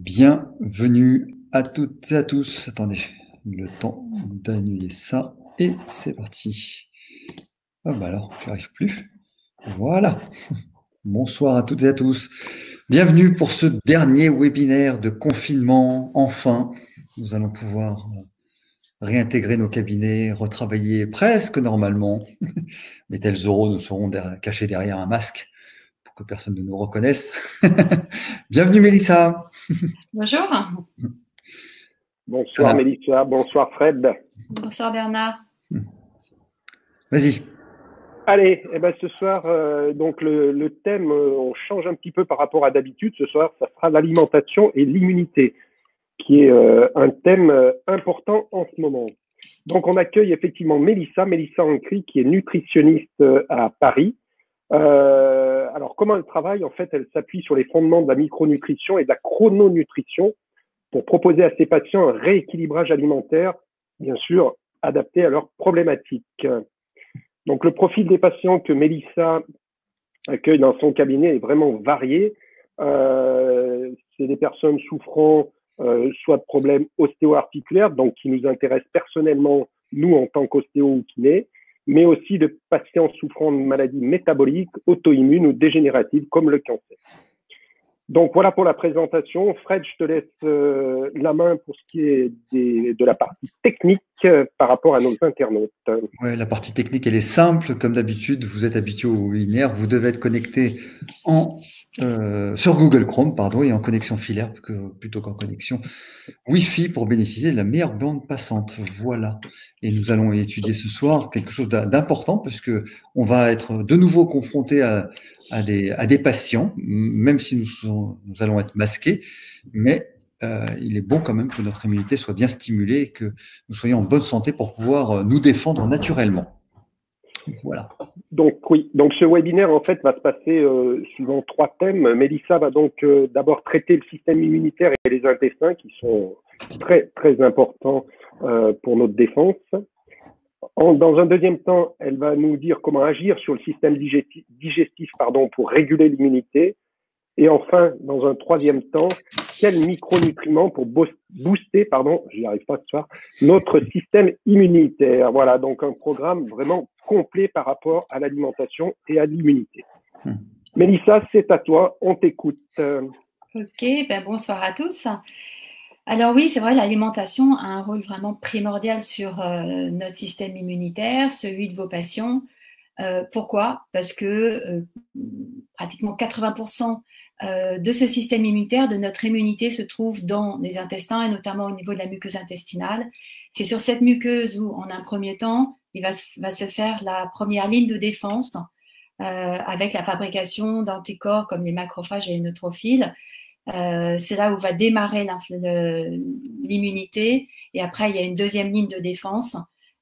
Bienvenue à toutes et à tous. Attendez, le temps d'annuler ça et c'est parti. Ah bah alors, j'y arrive plus. Voilà. Bonsoir à toutes et à tous. Bienvenue pour ce dernier webinaire de confinement. Enfin, nous allons pouvoir réintégrer nos cabinets, retravailler presque normalement. Mais tels oraux nous seront cachés derrière un masque pour que personne ne nous reconnaisse. Bienvenue Mélissa. Bonjour. Bonsoir Mélissa, bonsoir Fred. Bonsoir Bernard. Vas-y. Allez, ce soir, donc le thème, on change un petit peu par rapport à d'habitude. Ce soir, ça sera l'alimentation et l'immunité, qui est un thème important en ce moment. Donc, on accueille effectivement Mélissa Ancry, qui est nutritionniste à Paris. Alors, comment elle travaille? En fait, elle s'appuie sur les fondements de la micronutrition et de la chrononutrition pour proposer à ses patients un rééquilibrage alimentaire, bien sûr, adapté à leurs problématiques. Donc, le profil des patients que Mélissa accueille dans son cabinet est vraiment varié. C'est des personnes souffrant soit de problèmes ostéo-articulaires, donc qui nous intéressent personnellement, nous, en tant qu'ostéo ou kiné, mais aussi de patients souffrant de maladies métaboliques, auto-immunes ou dégénératives, comme le cancer. Donc, voilà pour la présentation. Fred, je te laisse la main pour ce qui est de la partie technique par rapport à nos internautes. Ouais, la partie technique, elle est simple. Comme d'habitude, vous êtes habitué au webinaire. Vous devez être connecté sur Google Chrome, pardon, et en connexion filaire plutôt qu'en connexion Wi-Fi pour bénéficier de la meilleure bande passante. Voilà. Et nous allons étudier ce soir quelque chose d'important parce que on va être de nouveau confronté à des patients, même si nous allons être masqués, mais il est bon quand même que notre immunité soit bien stimulée et que nous soyons en bonne santé pour pouvoir nous défendre naturellement. Voilà. Donc oui, donc ce webinaire en fait va se passer suivant 3 thèmes. Mélissa va donc d'abord traiter le système immunitaire et les intestins qui sont très très importants pour notre défense. Dans un deuxième temps, elle va nous dire comment agir sur le système digestif pour réguler l'immunité. Et enfin, dans un troisième temps, quels micronutriments pour booster, j'y arrive pas ce soir, notre système immunitaire. Voilà, donc un programme vraiment complet par rapport à l'alimentation et à l'immunité. Mélissa, c'est à toi, on t'écoute. Ok, bonsoir à tous. Alors oui, c'est vrai, l'alimentation a un rôle vraiment primordial sur notre système immunitaire, celui de vos patients. Pourquoi? Parce que pratiquement 80% de ce système immunitaire, de notre immunité, se trouve dans les intestins et notamment au niveau de la muqueuse intestinale. C'est sur cette muqueuse où, en un premier temps, il va se faire la première ligne de défense avec la fabrication d'anticorps comme les macrophages et les neutrophiles. C'est là où va démarrer l'immunité et après, il y a une deuxième ligne de défense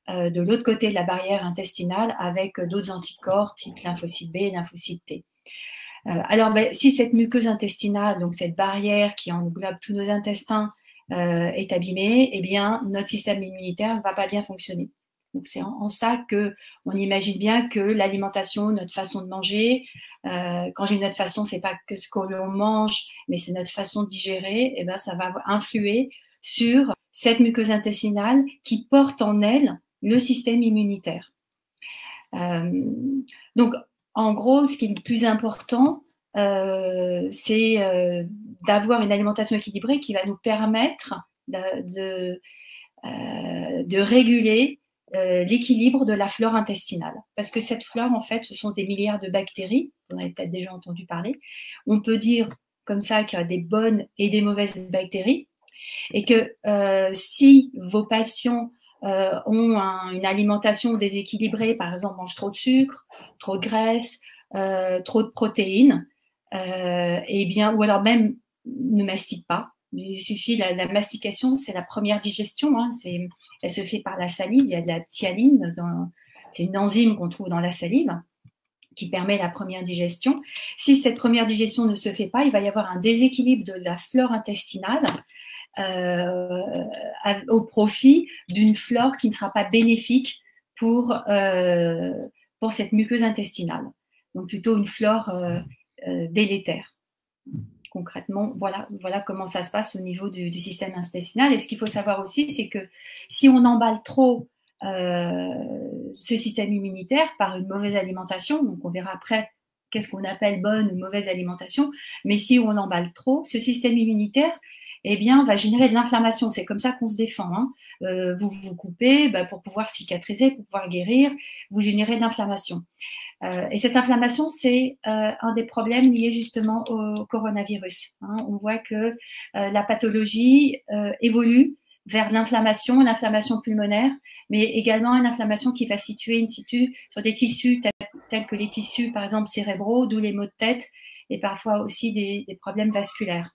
de l'autre côté de la barrière intestinale avec d'autres anticorps type lymphocyte B et lymphocyte T. Alors, si cette muqueuse intestinale, donc cette barrière qui englobe tous nos intestins, est abîmée, eh bien, notre système immunitaire ne va pas bien fonctionner. Donc, c'est en ça qu'on imagine bien que l'alimentation, notre façon de manger, quand j'ai notre façon, c'est pas que ce qu'on mange, mais c'est notre façon de digérer, eh ben, ça va influer sur cette muqueuse intestinale qui porte en elle le système immunitaire. Donc, en gros, ce qui est le plus important, c'est d'avoir une alimentation équilibrée qui va nous permettre de réguler l'équilibre de la flore intestinale. Parce que cette flore, en fait, ce sont des milliards de bactéries, vous en avez peut-être déjà entendu parler. On peut dire comme ça qu'il y a des bonnes et des mauvaises bactéries, et que si vos patients ont une alimentation déséquilibrée, par exemple mangent trop de sucre, trop de graisse, trop de protéines, et bien, ou alors même ne mastiquent pas. Il suffit, la mastication, c'est la première digestion, hein, elle se fait par la salive, il y a de la thyaline, c'est une enzyme qu'on trouve dans la salive qui permet la première digestion. Si cette première digestion ne se fait pas, il va y avoir un déséquilibre de la flore intestinale au profit d'une flore qui ne sera pas bénéfique pour cette muqueuse intestinale. Donc plutôt une flore délétère. concrètement, voilà comment ça se passe au niveau du système intestinal. Et ce qu'il faut savoir aussi, c'est que si on emballe trop ce système immunitaire par une mauvaise alimentation, donc on verra après qu'est-ce qu'on appelle bonne ou mauvaise alimentation, mais si on emballe trop, ce système immunitaire va générer de l'inflammation. C'est comme ça qu'on se défend. Hein. Vous vous coupez pour pouvoir cicatriser, pour pouvoir guérir, vous générez de l'inflammation. Et cette inflammation, c'est un des problèmes liés justement au coronavirus. Hein. On voit que la pathologie évolue vers l'inflammation pulmonaire, mais également une inflammation qui va situer in situ sur des tissus tels que les tissus, par exemple, cérébraux, d'où les maux de tête, et parfois aussi des problèmes vasculaires.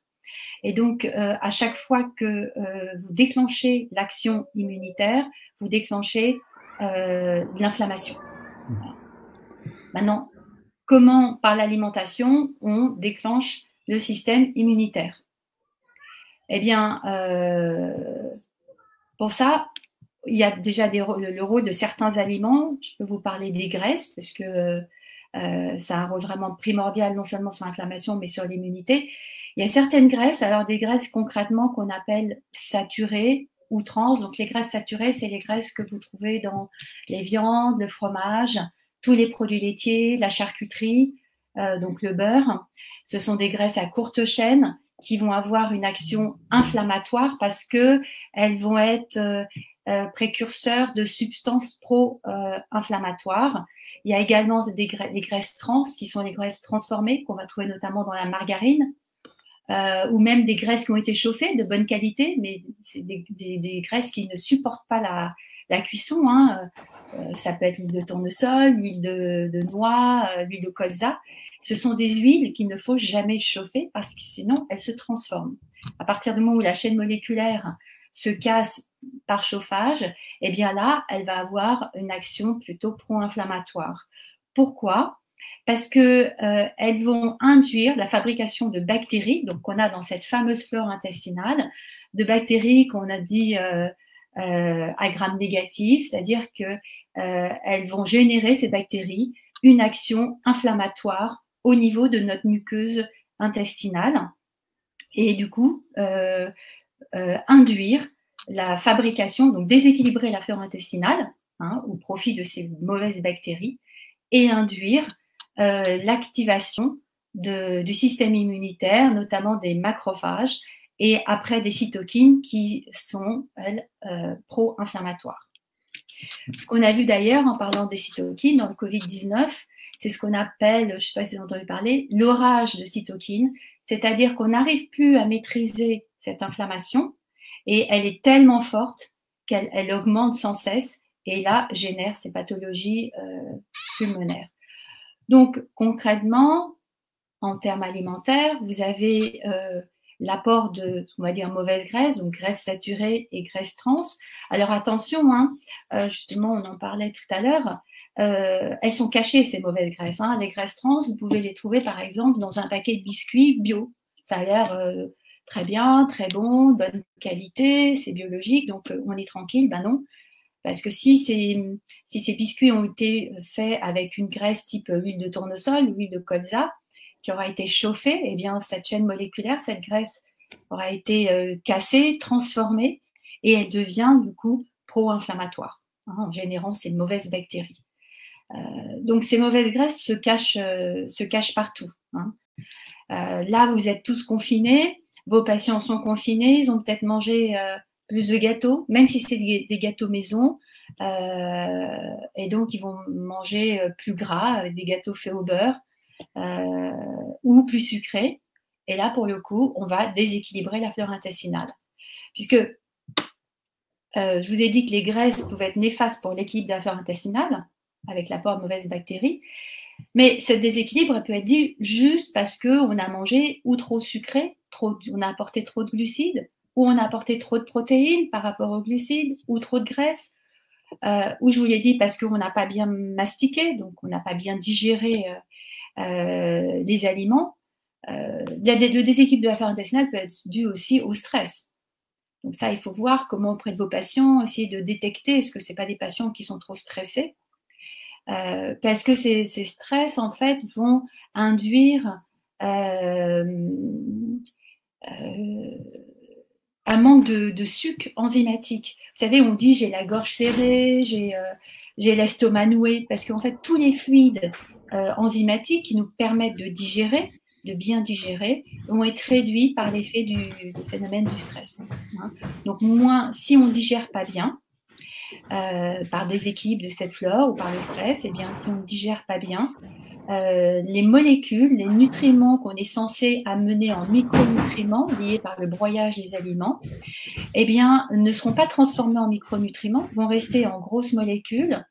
Et donc, à chaque fois que vous déclenchez l'action immunitaire, vous déclenchez de l'inflammation. Voilà. Maintenant, comment, par l'alimentation, on déclenche le système immunitaire? Eh bien, pour ça, il y a déjà le rôle de certains aliments. Je peux vous parler des graisses, parce que ça a un rôle vraiment primordial, non seulement sur l'inflammation, mais sur l'immunité. Il y a certaines graisses, alors des graisses concrètement qu'on appelle saturées ou trans. Donc les graisses saturées, c'est les graisses que vous trouvez dans les viandes, le fromage, tous les produits laitiers, la charcuterie, donc le beurre. Ce sont des graisses à courte chaîne qui vont avoir une action inflammatoire parce qu'elles vont être précurseurs de substances pro-inflammatoires. Il y a également des graisses trans qui sont les graisses transformées qu'on va trouver notamment dans la margarine. Ou même des graisses qui ont été chauffées de bonne qualité, mais c'est des graisses qui ne supportent pas la cuisson. Hein. Ça peut être l'huile de tournesol, l'huile de noix, l'huile de colza. Ce sont des huiles qu'il ne faut jamais chauffer parce que sinon elles se transforment. À partir du moment où la chaîne moléculaire se casse par chauffage, eh bien là, elle va avoir une action plutôt pro-inflammatoire. Pourquoi ? Parce qu'elles vont induire la fabrication de bactéries, donc qu'on a dans cette fameuse flore intestinale, de bactéries qu'on a dit à gram négatif, c'est-à-dire qu'elles vont générer, ces bactéries, une action inflammatoire au niveau de notre muqueuse intestinale et du coup induire la fabrication, donc déséquilibrer la flore intestinale au profit de ces mauvaises bactéries et induire l'activation du système immunitaire, notamment des macrophages, et après des cytokines qui sont, elles, pro-inflammatoires. Ce qu'on a vu d'ailleurs en parlant des cytokines dans le Covid-19, c'est ce qu'on appelle, je ne sais pas si vous avez entendu parler, l'orage de cytokines, c'est-à-dire qu'on n'arrive plus à maîtriser cette inflammation et elle est tellement forte qu'elle augmente sans cesse et là génère ces pathologies pulmonaires. Donc, concrètement, en termes alimentaires, vous avez l'apport de, on va dire, mauvaises graisses, donc graisses saturées et graisses trans. Alors, attention, justement, on en parlait tout à l'heure, elles sont cachées, ces mauvaises graisses. Les graisses trans, vous pouvez les trouver, par exemple, dans un paquet de biscuits bio. Ça a l'air très bien, très bon, bonne qualité, c'est biologique, donc on est tranquille. Ben non. Parce que si ces biscuits ont été faits avec une graisse type huile de tournesol, huile de colza, qui aura été chauffée, eh bien cette chaîne moléculaire, cette graisse aura été cassée, transformée, et elle devient du coup pro-inflammatoire, en générant ces mauvaises bactéries. Donc ces mauvaises graisses se cachent partout. Là, vous êtes tous confinés, vos patients sont confinés, ils ont peut-être mangé plus de gâteaux, même si c'est des gâteaux maison, et donc ils vont manger plus gras, avec des gâteaux faits au beurre, ou plus sucrés. Et là, pour le coup, on va déséquilibrer la flore intestinale. Puisque je vous ai dit que les graisses pouvaient être néfastes pour l'équilibre de la flore intestinale, avec l'apport de mauvaises bactéries, mais ce déséquilibre peut être dû juste parce qu'on a mangé ou trop sucré, on a apporté trop de glucides, ou on a apporté trop de protéines par rapport aux glucides, ou trop de graisse, ou je vous l'ai dit parce qu'on n'a pas bien mastiqué, donc on n'a pas bien digéré les aliments. Le déséquilibre de la flore intestinale peut être dû aussi au stress. Donc ça, il faut voir comment auprès de vos patients, essayer de détecter, est-ce que ce n'est pas des patients qui sont trop stressés, parce que ces stress, en fait, vont induire un manque de sucre enzymatique. Vous savez, on dit j'ai la gorge serrée, j'ai l'estomac noué, parce qu'en fait, tous les fluides enzymatiques qui nous permettent de digérer, de bien digérer, vont être réduits par l'effet du phénomène du stress. Hein. Donc, si on ne digère pas bien, par déséquilibre de cette flore ou par le stress, eh bien, si on ne digère pas bien, les molécules, les nutriments qu'on est censé amener en micronutriments liés par le broyage des aliments, eh bien, ne seront pas transformés en micronutriments, vont rester en grosses molécules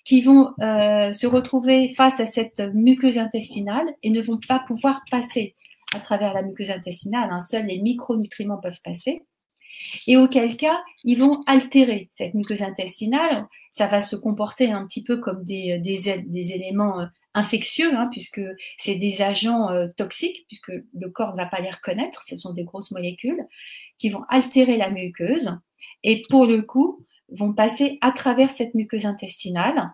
qui vont se retrouver face à cette muqueuse intestinale et ne vont pas pouvoir passer à travers la muqueuse intestinale. Hein. Seuls les micronutriments peuvent passer. Et auquel cas, ils vont altérer cette muqueuse intestinale. Ça va se comporter un petit peu comme des éléments infectieux, hein, puisque c'est des agents toxiques, puisque le corps ne va pas les reconnaître. Ce sont des grosses molécules qui vont altérer la muqueuse et pour le coup, vont passer à travers cette muqueuse intestinale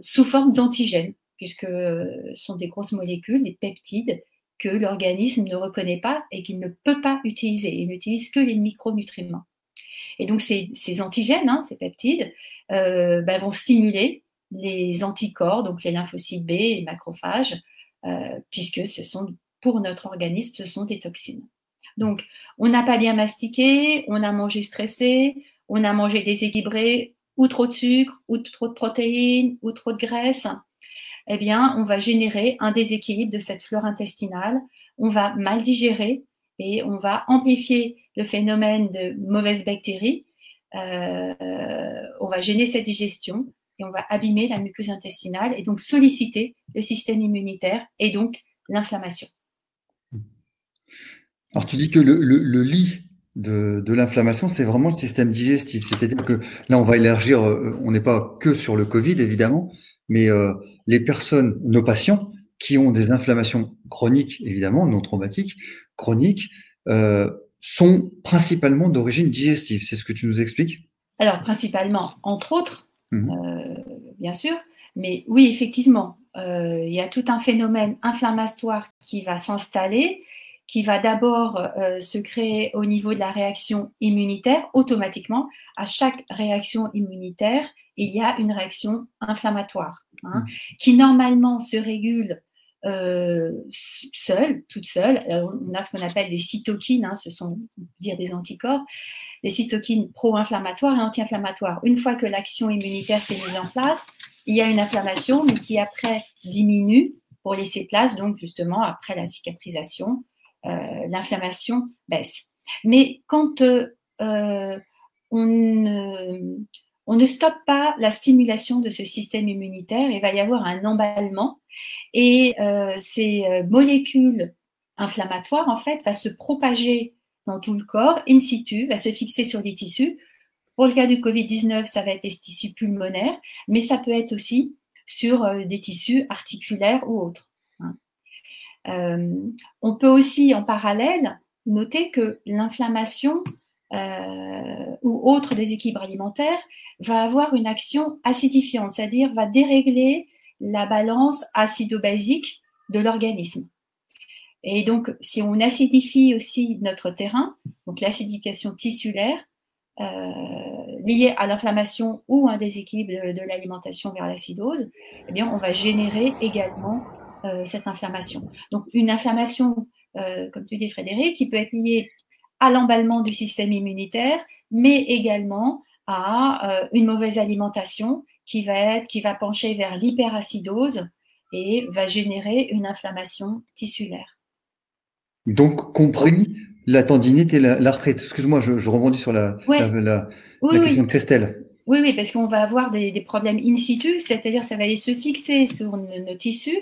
sous forme d'antigènes, puisque ce sont des grosses molécules, des peptides, que l'organisme ne reconnaît pas et qu'il ne peut pas utiliser. Il n'utilise que les micronutriments. Et donc, ces antigènes, hein, ces peptides, vont stimuler les anticorps, donc les lymphocytes B, les macrophages, puisque pour notre organisme, ce sont des toxines. Donc, on n'a pas bien mastiqué, on a mangé stressé, on a mangé déséquilibré, ou trop de sucre, ou trop de protéines, ou trop de graisse. Eh bien, on va générer un déséquilibre de cette flore intestinale, on va mal digérer et on va amplifier le phénomène de mauvaises bactéries, on va gêner cette digestion et on va abîmer la muqueuse intestinale et donc solliciter le système immunitaire et donc l'inflammation. Alors, tu dis que le lit de l'inflammation, c'est vraiment le système digestif. C'est-à-dire que là, on va élargir, on n'est pas que sur le Covid, évidemment, mais les personnes, nos patients, qui ont des inflammations chroniques, évidemment, non traumatiques, chroniques, sont principalement d'origine digestive. C'est ce que tu nous expliques? Alors, principalement, entre autres, bien sûr, mais oui, effectivement, il y a tout un phénomène inflammatoire qui va s'installer, qui va d'abord se créer au niveau de la réaction immunitaire, automatiquement. À chaque réaction immunitaire, il y a une réaction inflammatoire, hein, qui normalement se régule toute seule. On a ce qu'on appelle des cytokines, hein, ce sont, on peut dire, des anticorps, des cytokines pro-inflammatoires et anti-inflammatoires. Une fois que l'action immunitaire s'est mise en place, il y a une inflammation, mais qui après diminue pour laisser place, donc justement, après la cicatrisation, l'inflammation baisse. Mais quand on ne stoppe pas la stimulation de ce système immunitaire, il va y avoir un emballement et ces molécules inflammatoires, en fait, vont se propager dans tout le corps, in situ, va se fixer sur les tissus. Pour le cas du Covid-19, ça va être les tissus pulmonaires, mais ça peut être aussi sur des tissus articulaires ou autres. On peut aussi, en parallèle, noter que l'inflammation ou autre déséquilibre alimentaire va avoir une action acidifiante, c'est-à-dire va dérégler la balance acido-basique de l'organisme. Et donc, si on acidifie aussi notre terrain, donc l'acidification tissulaire liée à l'inflammation ou un déséquilibre de l'alimentation vers l'acidose, eh bien, on va générer également cette inflammation. Donc, une inflammation, comme tu dis Frédéric, qui peut être liée à l'emballement du système immunitaire, mais également à une mauvaise alimentation qui va pencher vers l'hyperacidose et va générer une inflammation tissulaire. Donc, compris la tendinite et l'arthrite. Excuse-moi, je rebondis sur la question de Christelle. Oui, parce qu'on va avoir des problèmes in situ, c'est-à-dire ça va aller se fixer sur nos tissus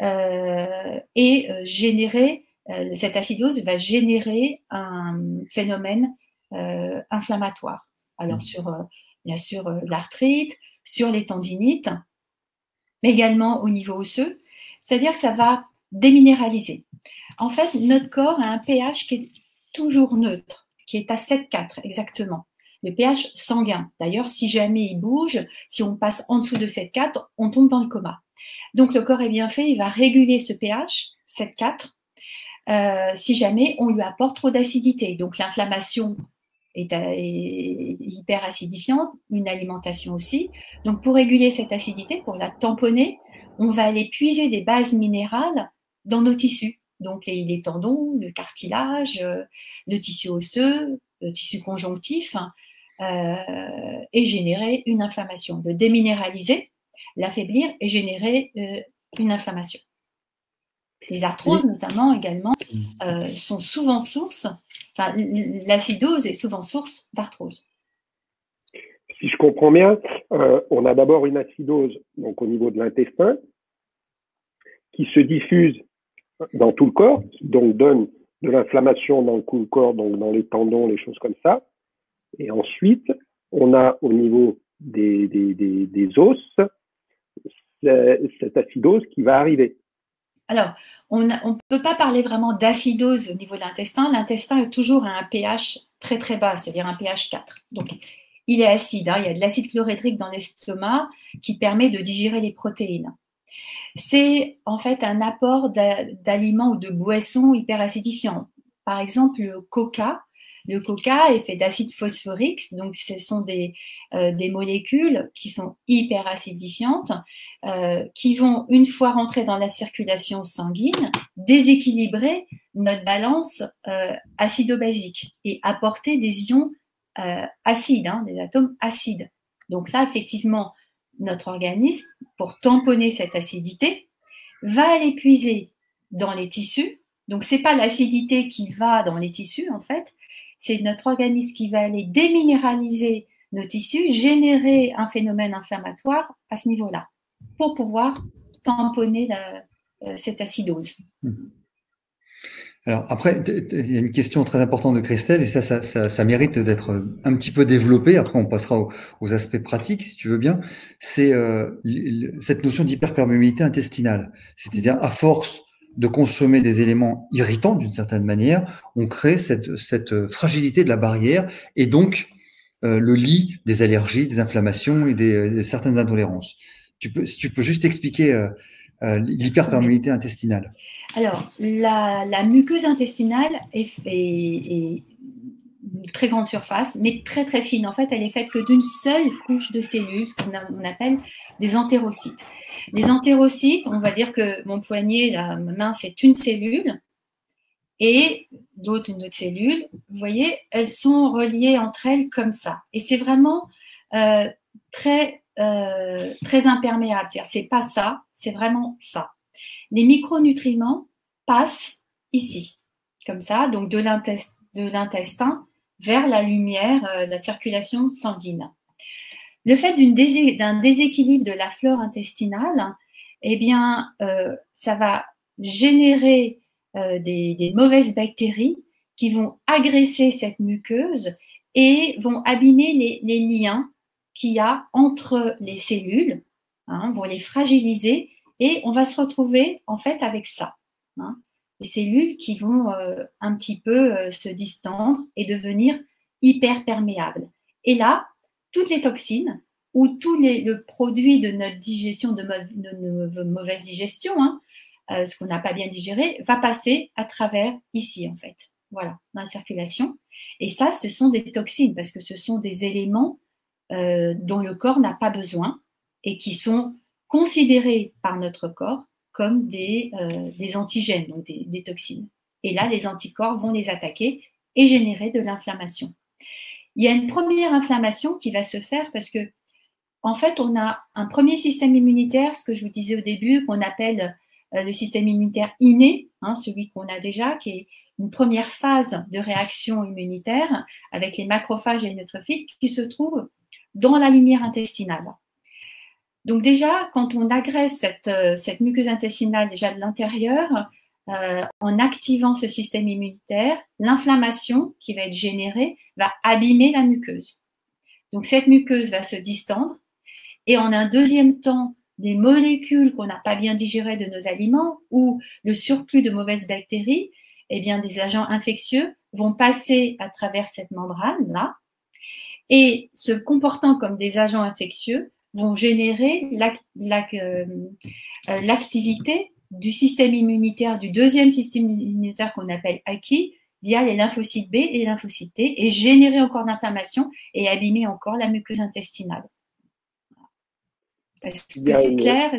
et générer, cette acidose va générer un phénomène inflammatoire. Alors bien sûr l'arthrite, sur les tendinites, mais également au niveau osseux, c'est-à-dire que ça va déminéraliser. En fait, notre corps a un pH qui est toujours neutre, qui est à 7,4 exactement. Le pH sanguin. D'ailleurs, si jamais il bouge, si on passe en dessous de 7,4, on tombe dans le coma. Donc, le corps est bien fait, il va réguler ce pH 7,4 si jamais on lui apporte trop d'acidité. Donc l'inflammation est hyper acidifiante, une alimentation aussi. Donc pour réguler cette acidité, pour la tamponner, on va aller puiser des bases minérales dans nos tissus. Donc les tendons, le cartilage, le tissu osseux, le tissu conjonctif, et générer une inflammation. Le déminéraliser, l'affaiblir et générer une inflammation. Les arthroses, notamment, également, sont souvent source, enfin, l'acidose est souvent source d'arthrose. Si je comprends bien, on a d'abord une acidose donc au niveau de l'intestin qui se diffuse dans tout le corps, donc donne de l'inflammation dans tout le corps, donc dans les tendons, les choses comme ça. Et ensuite, on a au niveau des os cette acidose qui va arriver. Alors, on ne peut pas parler vraiment d'acidose au niveau de l'intestin. L'intestin est toujours à un pH très très bas, c'est-à-dire un pH 4. Donc, il est acide. Il y a de l'acide chlorhydrique dans l'estomac qui permet de digérer les protéines. C'est en fait un apport d'aliments ou de boissons hyperacidifiants. Par exemple, le coca. Le coca est fait d'acide phosphorique, donc ce sont des molécules qui sont hyper acidifiantes, qui vont, une fois rentrées dans la circulation sanguine, déséquilibrer notre balance acido-basique et apporter des ions acides, des atomes acides. Donc là, effectivement, notre organisme, pour tamponner cette acidité, va aller puiser dans les tissus. Donc, ce n'est pas l'acidité qui va dans les tissus, en fait, c'est notre organisme qui va aller déminéraliser nos tissus, générer un phénomène inflammatoire à ce niveau-là, pour pouvoir tamponner cette acidose. Alors après, il y a une question très importante de Christelle, et ça mérite d'être un petit peu développé. Après, on passera aux aspects pratiques, si tu veux bien. C'est cette notion d'hyperperméabilité intestinale. C'est-à-dire, à force de consommer des éléments irritants d'une certaine manière, on crée cette fragilité de la barrière et donc le lit des allergies, des inflammations et des certaines intolérances. Si tu peux juste expliquer l'hyperperméabilité intestinale. Alors, la muqueuse intestinale est une très grande surface, mais très très fine. En fait, elle est faite que d'une seule couche de cellules, ce qu'on appelle des entérocytes. Les entérocytes, on va dire que mon poignet, ma main, c'est une cellule, et une autre cellule. Vous voyez, elles sont reliées entre elles comme ça. Et c'est vraiment très imperméable. C'est-à-dire, c'est pas ça, c'est vraiment ça. Les micronutriments passent ici, comme ça, donc de l'intestin vers la lumière, la circulation sanguine. Le fait d'un déséquilibre de la flore intestinale, eh bien, ça va générer des mauvaises bactéries qui vont agresser cette muqueuse et vont abîmer les liens qu'il y a entre les cellules, vont les fragiliser. Et on va se retrouver en fait avec ça, les cellules qui vont un petit peu se distendre et devenir hyper perméables. Et là, toutes les toxines ou tous le produit de notre digestion, de notre mauvaise digestion, ce qu'on n'a pas bien digéré, va passer à travers ici en fait, voilà, dans la circulation. Et ça, ce sont des toxines parce que ce sont des éléments dont le corps n'a pas besoin et qui sont considérés par notre corps comme des antigènes, donc des toxines. Et là, les anticorps vont les attaquer et générer de l'inflammation. Il y a une première inflammation qui va se faire parce que, en fait, on a un premier système immunitaire, ce que je vous disais au début, qu'on appelle le système immunitaire inné, celui qu'on a déjà, qui est une première phase de réaction immunitaire avec les macrophages et les neutrophils qui se trouvent dans la lumière intestinale. Donc déjà, quand on agresse cette muqueuse intestinale déjà de l'intérieur, en activant ce système immunitaire, l'inflammation qui va être générée va abîmer la muqueuse. Donc cette muqueuse va se distendre et en un deuxième temps, des molécules qu'on n'a pas bien digérées de nos aliments ou le surplus de mauvaises bactéries, eh bien des agents infectieux vont passer à travers cette membrane-là et se comportant comme des agents infectieux, vont générer l'activité du système immunitaire, du deuxième système immunitaire qu'on appelle acquis, via les lymphocytes B et les lymphocytes T, et générer encore d'inflammation et abîmer encore la muqueuse intestinale. Est-ce que c'est clair?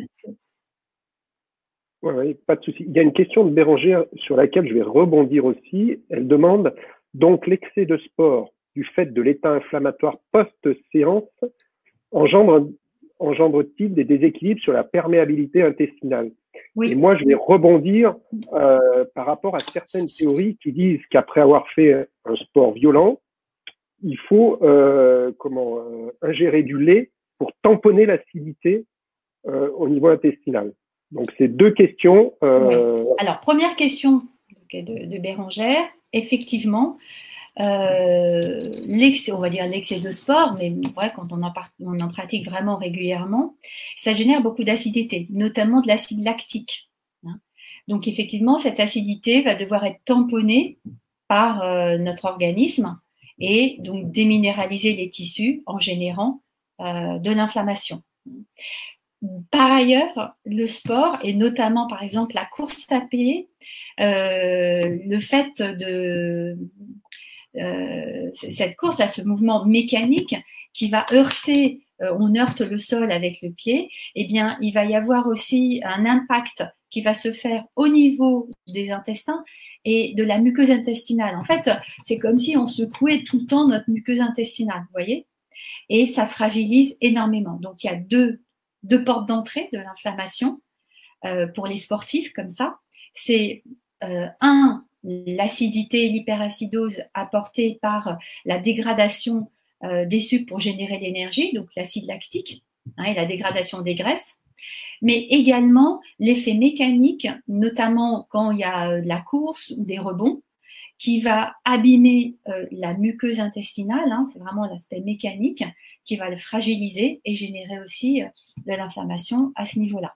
Oui, pas de souci. Il y a une question de Bérangère sur laquelle je vais rebondir aussi. Elle demande, donc l'excès de sport du fait de l'état inflammatoire post-séance engendre-t-il des déséquilibres sur la perméabilité intestinale? Oui. Et moi, je vais rebondir par rapport à certaines théories qui disent qu'après avoir fait un sport violent, il faut ingérer du lait pour tamponner l'acidité au niveau intestinal. Donc, c'est deux questions. Oui. Alors, première question de Bérangère. Effectivement, l'excès, on va dire l'excès de sport, mais vrai, quand on en pratique vraiment régulièrement, ça génère beaucoup d'acidité, notamment de l'acide lactique. Hein. Donc, effectivement, cette acidité va devoir être tamponnée par notre organisme et donc déminéraliser les tissus en générant de l'inflammation. Par ailleurs, le sport, et notamment par exemple la course à pied, le fait de cette course à ce mouvement mécanique qui va heurter, on heurte le sol avec le pied, eh bien, il va y avoir aussi un impact qui va se faire au niveau des intestins et de la muqueuse intestinale. En fait, c'est comme si on secouait tout le temps notre muqueuse intestinale, vous voyez, et ça fragilise énormément. Donc, il y a deux portes d'entrée de l'inflammation pour les sportifs comme ça. C'est l'acidité, l'hyperacidose apportée par la dégradation des sucres pour générer l'énergie, donc l'acide lactique et la dégradation des graisses, mais également l'effet mécanique, notamment quand il y a de la course ou des rebonds, qui va abîmer la muqueuse intestinale, c'est vraiment l'aspect mécanique, qui va le fragiliser et générer aussi de l'inflammation à ce niveau-là.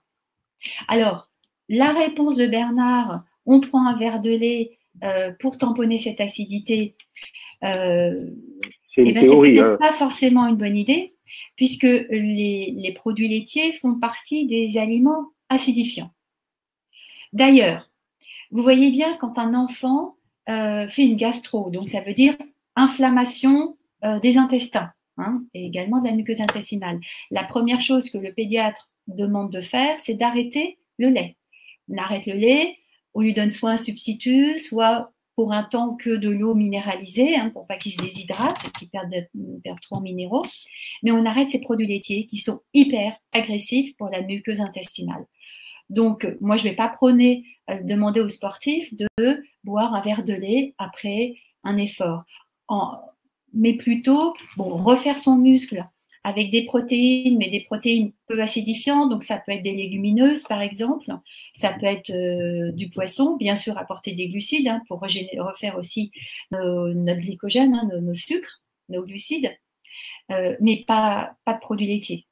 Alors, la réponse de Bernard, on prend un verre de lait pour tamponner cette acidité, c'est peut-être pas forcément une bonne idée, puisque les produits laitiers font partie des aliments acidifiants. D'ailleurs, vous voyez bien quand un enfant fait une gastro, donc ça veut dire inflammation des intestins, et également de la muqueuse intestinale. La première chose que le pédiatre demande de faire, c'est d'arrêter le lait. On arrête le lait, on lui donne soit un substitut, soit pour un temps que de l'eau minéralisée, pour pas qu'il se déshydrate et qu'il perde trop en minéraux. Mais on arrête ces produits laitiers qui sont hyper agressifs pour la muqueuse intestinale. Donc, moi, je ne vais pas prôner, demander aux sportifs de boire un verre de lait après un effort, mais plutôt refaire son muscle avec des protéines, mais des protéines peu acidifiantes, donc ça peut être des légumineuses par exemple, ça peut être du poisson, bien sûr apporter des glucides pour refaire aussi notre glycogène, nos sucres, nos glucides, mais pas de produits laitiers.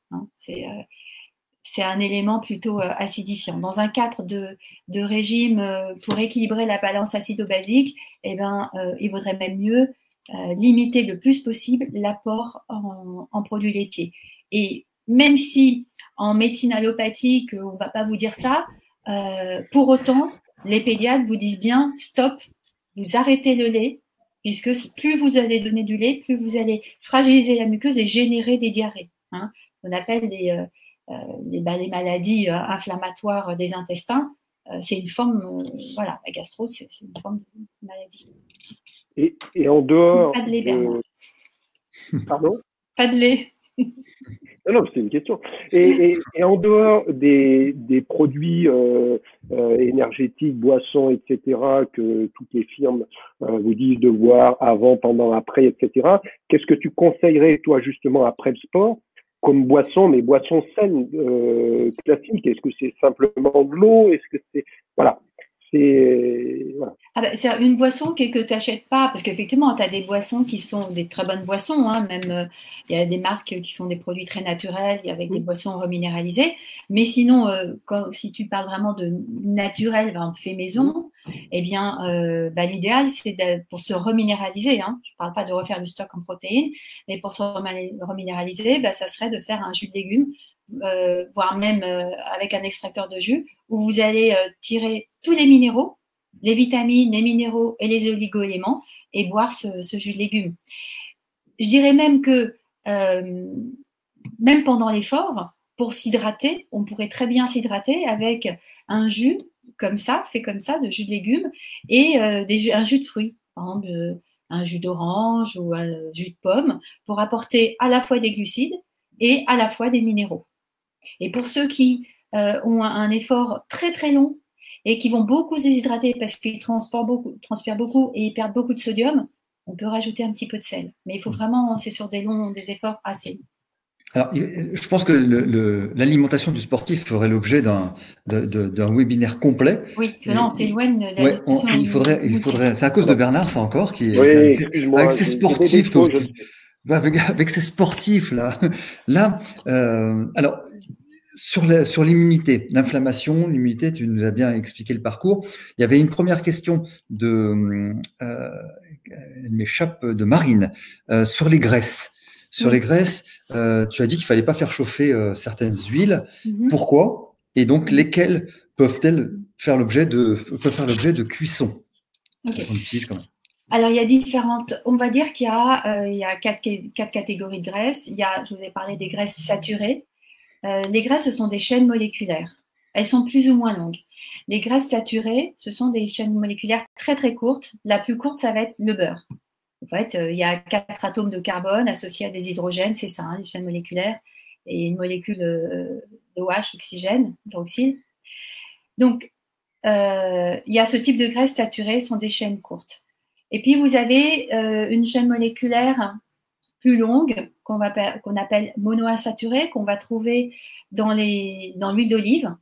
C'est un élément plutôt acidifiant. Dans un cadre de régime pour équilibrer la balance acido-basique, il vaudrait même mieux limiter le plus possible l'apport en produits laitiers. Et même si en médecine allopathique, on ne va pas vous dire ça, pour autant, les pédiatres vous disent bien stop, vous arrêtez le lait, puisque plus vous allez donner du lait, plus vous allez fragiliser la muqueuse et générer des diarrhées. On appelle les maladies inflammatoires des intestins. C'est une forme, la gastro, c'est une forme de maladie. Et en dehors. Pas de lait, Bernard. Pardon? Pas de lait. Non, c'est une question. Et en dehors des produits énergétiques, boissons, etc., que toutes les firmes vous disent de boire avant, pendant, après, etc., qu'est-ce que tu conseillerais, toi, justement, après le sport, comme boisson, mais boisson saine, classique? Est-ce que c'est simplement de l'eau? Est-ce que c'est. Voilà. C'est une boisson que tu n'achètes pas, parce qu'effectivement, tu as des boissons qui sont des très bonnes boissons, même il y a des marques qui font des produits très naturels avec des boissons reminéralisées, mais sinon, si tu parles vraiment de naturel, fait maison, l'idéal, c'est pour se reminéraliser, je ne parle pas de refaire du stock en protéines, mais pour se reminéraliser, ça serait de faire un jus de légumes voire même avec un extracteur de jus, où vous allez tirer tous les minéraux, les vitamines, les minéraux et les oligo-éléments, et boire ce jus de légumes. Je dirais même que même pendant l'effort, pour s'hydrater, on pourrait très bien s'hydrater avec un jus comme ça, fait comme ça, de jus de légumes, et un jus de fruits, par exemple un jus d'orange ou un jus de pomme, pour apporter à la fois des glucides et à la fois des minéraux. Et pour ceux qui ont un effort très très long et qui vont beaucoup se déshydrater parce qu'ils transpirent beaucoup et ils perdent beaucoup de sodium, on peut rajouter un petit peu de sel. Mais il faut vraiment, c'est sur des efforts assez longs. Alors, je pense que l'alimentation du sportif ferait l'objet d'un webinaire complet. Oui, parce que là, on s'éloigne de la Ouais, nutrition. il faudrait. C'est à cause de Bernard, ça encore, Oui, excuse-moi. avec ses sportifs, avec ces sportifs là. Alors, sur l'immunité, l'inflammation, l'immunité, tu nous as bien expliqué le parcours. Il y avait une première question elle m'échappe, de Marine, sur les graisses. Sur les graisses, tu as dit qu'il fallait pas faire chauffer certaines huiles. Pourquoi? Et donc, lesquelles peuvent faire l'objet de cuisson? Okay. On utilise quand même. Alors, il y a différentes. On va dire qu'il y a quatre catégories de graisses. Je vous ai parlé des graisses saturées. Les graisses, ce sont des chaînes moléculaires. Elles sont plus ou moins longues. Les graisses saturées, ce sont des chaînes moléculaires très très courtes. La plus courte, ça va être le beurre. En fait, il y a 4 atomes de carbone associés à des hydrogènes, c'est ça, les chaînes moléculaires, et une molécule d'OH, oxygène, hydroxyle. Donc, il y a ce type de graisses saturées, ce sont des chaînes courtes. Et puis, vous avez une chaîne moléculaire plus longue qu'on appelle monoinsaturée, qu'on va trouver dans l'huile d'olive,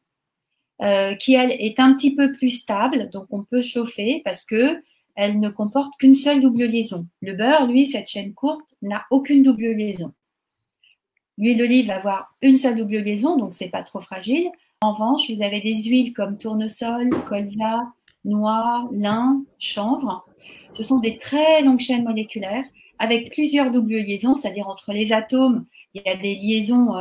qui, elle, est un petit peu plus stable, donc on peut chauffer parce qu'elle ne comporte qu'une seule double liaison. Le beurre, lui, cette chaîne courte, n'a aucune double liaison. L'huile d'olive va avoir une seule double liaison, donc c'est pas trop fragile. En revanche, vous avez des huiles comme tournesol, colza, noix, lin, chanvre. Ce sont des très longues chaînes moléculaires avec plusieurs doubles liaisons, c'est-à-dire entre les atomes, il y a des liaisons,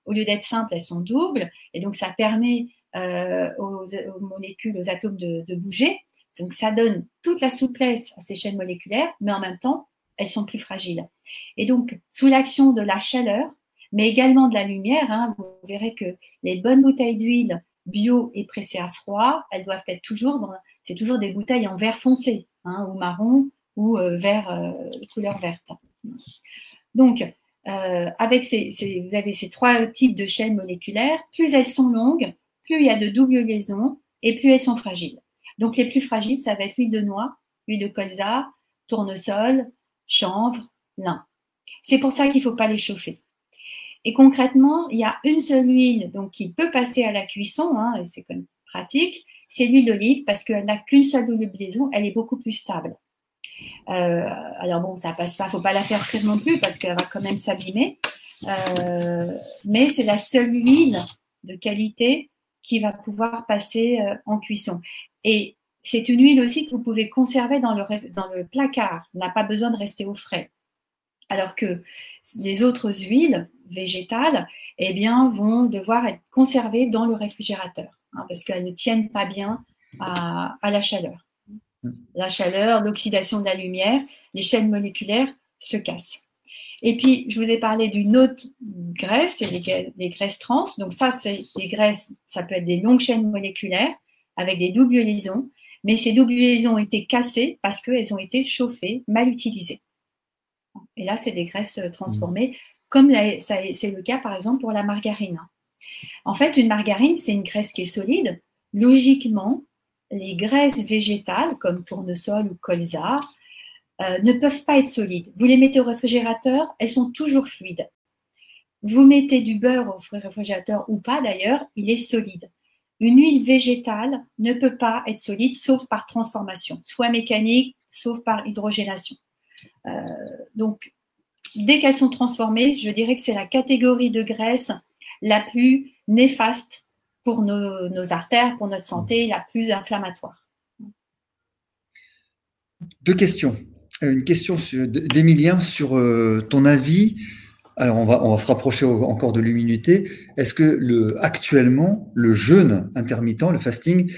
au lieu d'être simples, elles sont doubles, et donc ça permet aux molécules, aux atomes de bouger. Donc ça donne toute la souplesse à ces chaînes moléculaires, mais en même temps, elles sont plus fragiles. Et donc, sous l'action de la chaleur, mais également de la lumière, vous verrez que les bonnes bouteilles d'huile bio et pressées à froid, elles doivent être c'est toujours des bouteilles en verre foncé, ou marron, ou vert, couleur verte. Donc, avec vous avez ces 3 types de chaînes moléculaires, plus elles sont longues, plus il y a de doubles liaisons et plus elles sont fragiles. Donc, les plus fragiles, ça va être l'huile de noix, l'huile de colza, tournesol, chanvre, lin. C'est pour ça qu'il ne faut pas les chauffer. Et concrètement, il y a une seule huile donc, qui peut passer à la cuisson, et c'est quand même pratique, c'est l'huile d'olive parce qu'elle n'a qu'une seule double liaison, elle est beaucoup plus stable. Alors bon, ça passe pas, faut pas la faire frire non plus parce qu'elle va quand même s'abîmer. Mais c'est la seule huile de qualité qui va pouvoir passer en cuisson. Et c'est une huile aussi que vous pouvez conserver dans le placard. On n'a pas besoin de rester au frais. Alors que les autres huiles végétales, eh bien, vont devoir être conservées dans le réfrigérateur parce qu'elles ne tiennent pas bien à la chaleur. La chaleur, l'oxydation de la lumière, les chaînes moléculaires se cassent. Et puis, je vous ai parlé d'une autre graisse, c'est les graisses trans. Donc ça, c'est des graisses, ça peut être des longues chaînes moléculaires avec des doubles liaisons, mais ces doubles liaisons ont été cassées parce qu'elles ont été chauffées, mal utilisées. Et là, c'est des graisses transformées, comme c'est le cas, par exemple, pour la margarine. En fait, une margarine, c'est une graisse qui est solide. Logiquement, les graisses végétales, comme tournesol ou colza, ne peuvent pas être solides. Vous les mettez au réfrigérateur, elles sont toujours fluides. Vous mettez du beurre au réfrigérateur ou pas d'ailleurs, il est solide. Une huile végétale ne peut pas être solide sauf par transformation, soit mécanique, sauf par hydrogénation. Donc, dès qu'elles sont transformées, je dirais que c'est la catégorie de graisse la plus néfaste pour nos artères, pour notre santé, la plus inflammatoire. 2 questions. Une question d'Emilien sur ton avis Alors, on va se rapprocher encore de l'immunité. Est-ce que actuellement, le jeûne intermittent, le fasting,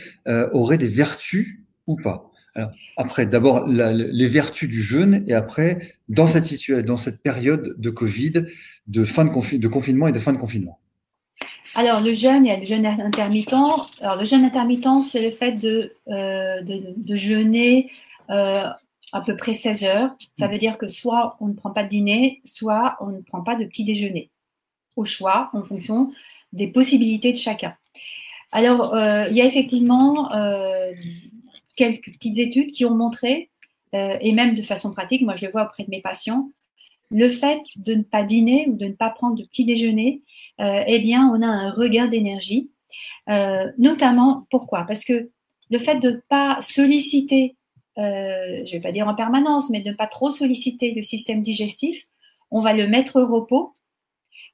aurait des vertus ou pas? Alors, après, d'abord, les vertus du jeûne et après, dans cette période de Covid, de confinement et de fin de confinement. Alors, le jeûne, il y a le jeûne intermittent. Alors, le jeûne intermittent, c'est le fait de jeûner à peu près 16 heures. Ça veut dire que soit on ne prend pas de dîner, soit on ne prend pas de petit déjeuner. Au choix, en fonction des possibilités de chacun. Alors, il y a effectivement quelques petites études qui ont montré, et même de façon pratique, moi je le vois auprès de mes patients, le fait de ne pas dîner ou de ne pas prendre de petit déjeuner, eh bien, on a un regain d'énergie. Notamment, pourquoi? Parce que le fait de ne pas solliciter, je ne vais pas dire en permanence, mais de ne pas trop solliciter le système digestif, on va le mettre au repos.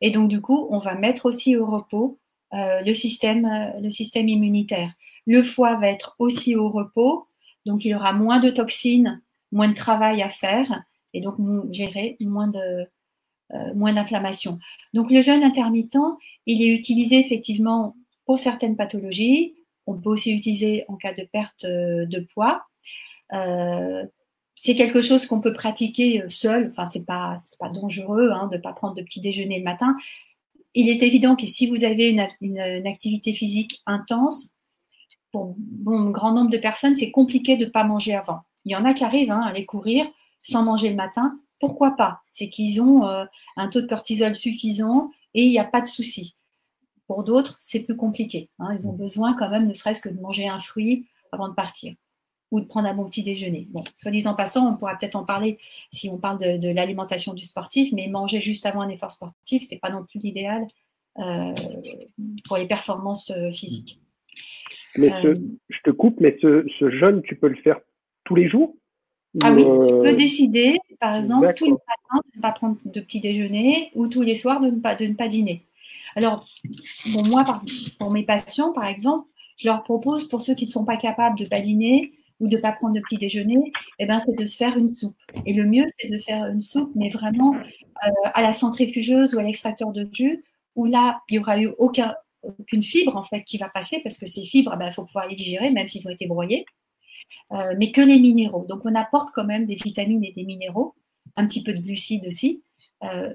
Et donc, du coup, on va mettre aussi au repos le système immunitaire. Le foie va être aussi au repos, donc il y aura moins de toxines, moins de travail à faire, et donc gérer moins d'inflammation. Donc, le jeûne intermittent, il est utilisé effectivement pour certaines pathologies. On peut aussi l'utiliser en cas de perte de poids. C'est quelque chose qu'on peut pratiquer seul. Enfin, c'est pas dangereux de ne pas prendre de petit déjeuner le matin. Il est évident que si vous avez une activité physique intense, pour un grand nombre de personnes, c'est compliqué de ne pas manger avant. Il y en a qui arrivent à aller courir sans manger le matin. Pourquoi pas? C'est qu'ils ont un taux de cortisol suffisant et il n'y a pas de souci. Pour d'autres, c'est plus compliqué. Ils ont besoin quand même, ne serait-ce que de manger un fruit avant de partir ou de prendre un bon petit déjeuner. Bon, soit dit en passant, on pourra peut-être en parler si on parle de l'alimentation du sportif, mais manger juste avant un effort sportif, ce n'est pas non plus l'idéal pour les performances physiques. Mais je te coupe, mais ce jeûne, tu peux le faire tous les jours? Ah oui, tu peux décider, par exemple, tous les matins de ne pas prendre de petit déjeuner ou tous les soirs de ne pas dîner. Alors, bon, moi, pour mes patients, par exemple, je leur propose, pour ceux qui ne sont pas capables de ne pas dîner ou de ne pas prendre de petit déjeuner, eh ben, c'est de se faire une soupe. Et le mieux, c'est de faire une soupe, mais vraiment à la centrifugeuse ou à l'extracteur de jus, où là, il n'y aura eu aucune fibre en fait qui va passer, parce que ces fibres, il faut pouvoir les digérer, même s'ils ont été broyés, mais que les minéraux. Donc, on apporte quand même des vitamines et des minéraux, un petit peu de glucides aussi,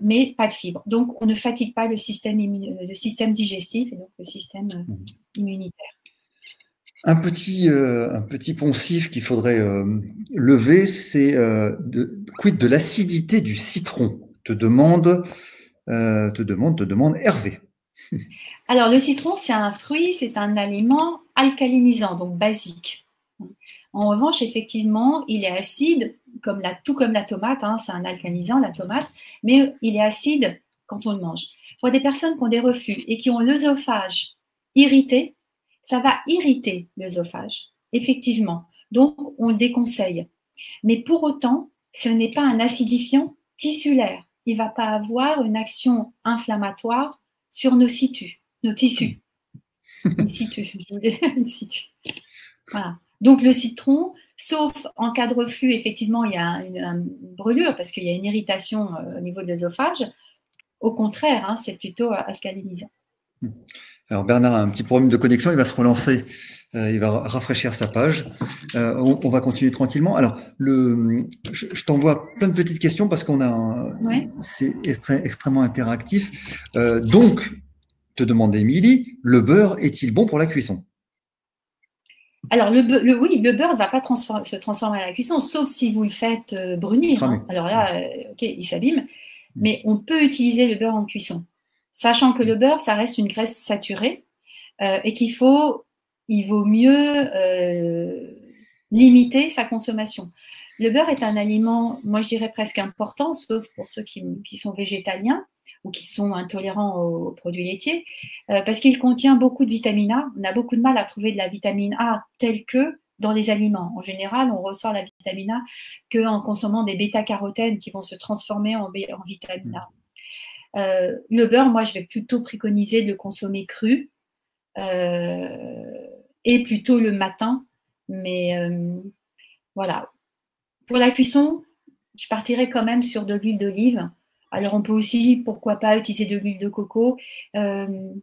mais pas de fibres. Donc, on ne fatigue pas le système digestif et donc le système immunitaire. Un petit poncif qu'il faudrait lever, c'est quid de l'acidité du citron, te demande Hervé. Alors, le citron, c'est un fruit, c'est un aliment alcalinisant, donc basique. En revanche, effectivement, il est acide, tout comme la tomate, c'est un alcalinisant, la tomate, mais il est acide quand on le mange. Pour des personnes qui ont des reflux et qui ont l'œsophage irrité, ça va irriter l'œsophage, effectivement. Donc, on le déconseille. Mais pour autant, ce n'est pas un acidifiant tissulaire. Il ne va pas avoir une action inflammatoire sur nos tissus. In situ. Voilà. Donc, le citron, sauf en cas de reflux, effectivement, il y a une brûlure parce qu'il y a une irritation au niveau de l'œsophage. Au contraire, c'est plutôt alcalinisant. Alors, Bernard a un petit problème de connexion, il va se relancer, il va rafraîchir sa page. On va continuer tranquillement. Alors, je t'envoie plein de petites questions parce c'est extrêmement interactif. Donc, te demande Émilie, le beurre est-il bon pour la cuisson? Alors, oui, le beurre ne va pas se transformer à la cuisson, sauf si vous le faites brunir. Alors là, ok, il s'abîme. Mais on peut utiliser le beurre en cuisson, sachant que le beurre, ça reste une graisse saturée et il vaut mieux limiter sa consommation. Le beurre est un aliment, moi je dirais presque important, sauf pour ceux qui sont végétaliens ou qui sont intolérants aux produits laitiers, parce qu'il contient beaucoup de vitamine A. On a beaucoup de mal à trouver de la vitamine A telle que dans les aliments. En général, on ressort la vitamine A qu'en consommant des bêta-carotènes qui vont se transformer en vitamine A. Le beurre, moi, je vais plutôt préconiser de le consommer cru et plutôt le matin. Mais voilà. Pour la cuisson, je partirais quand même sur de l'huile d'olive Alors, on peut aussi, pourquoi pas, utiliser de l'huile de coco. Il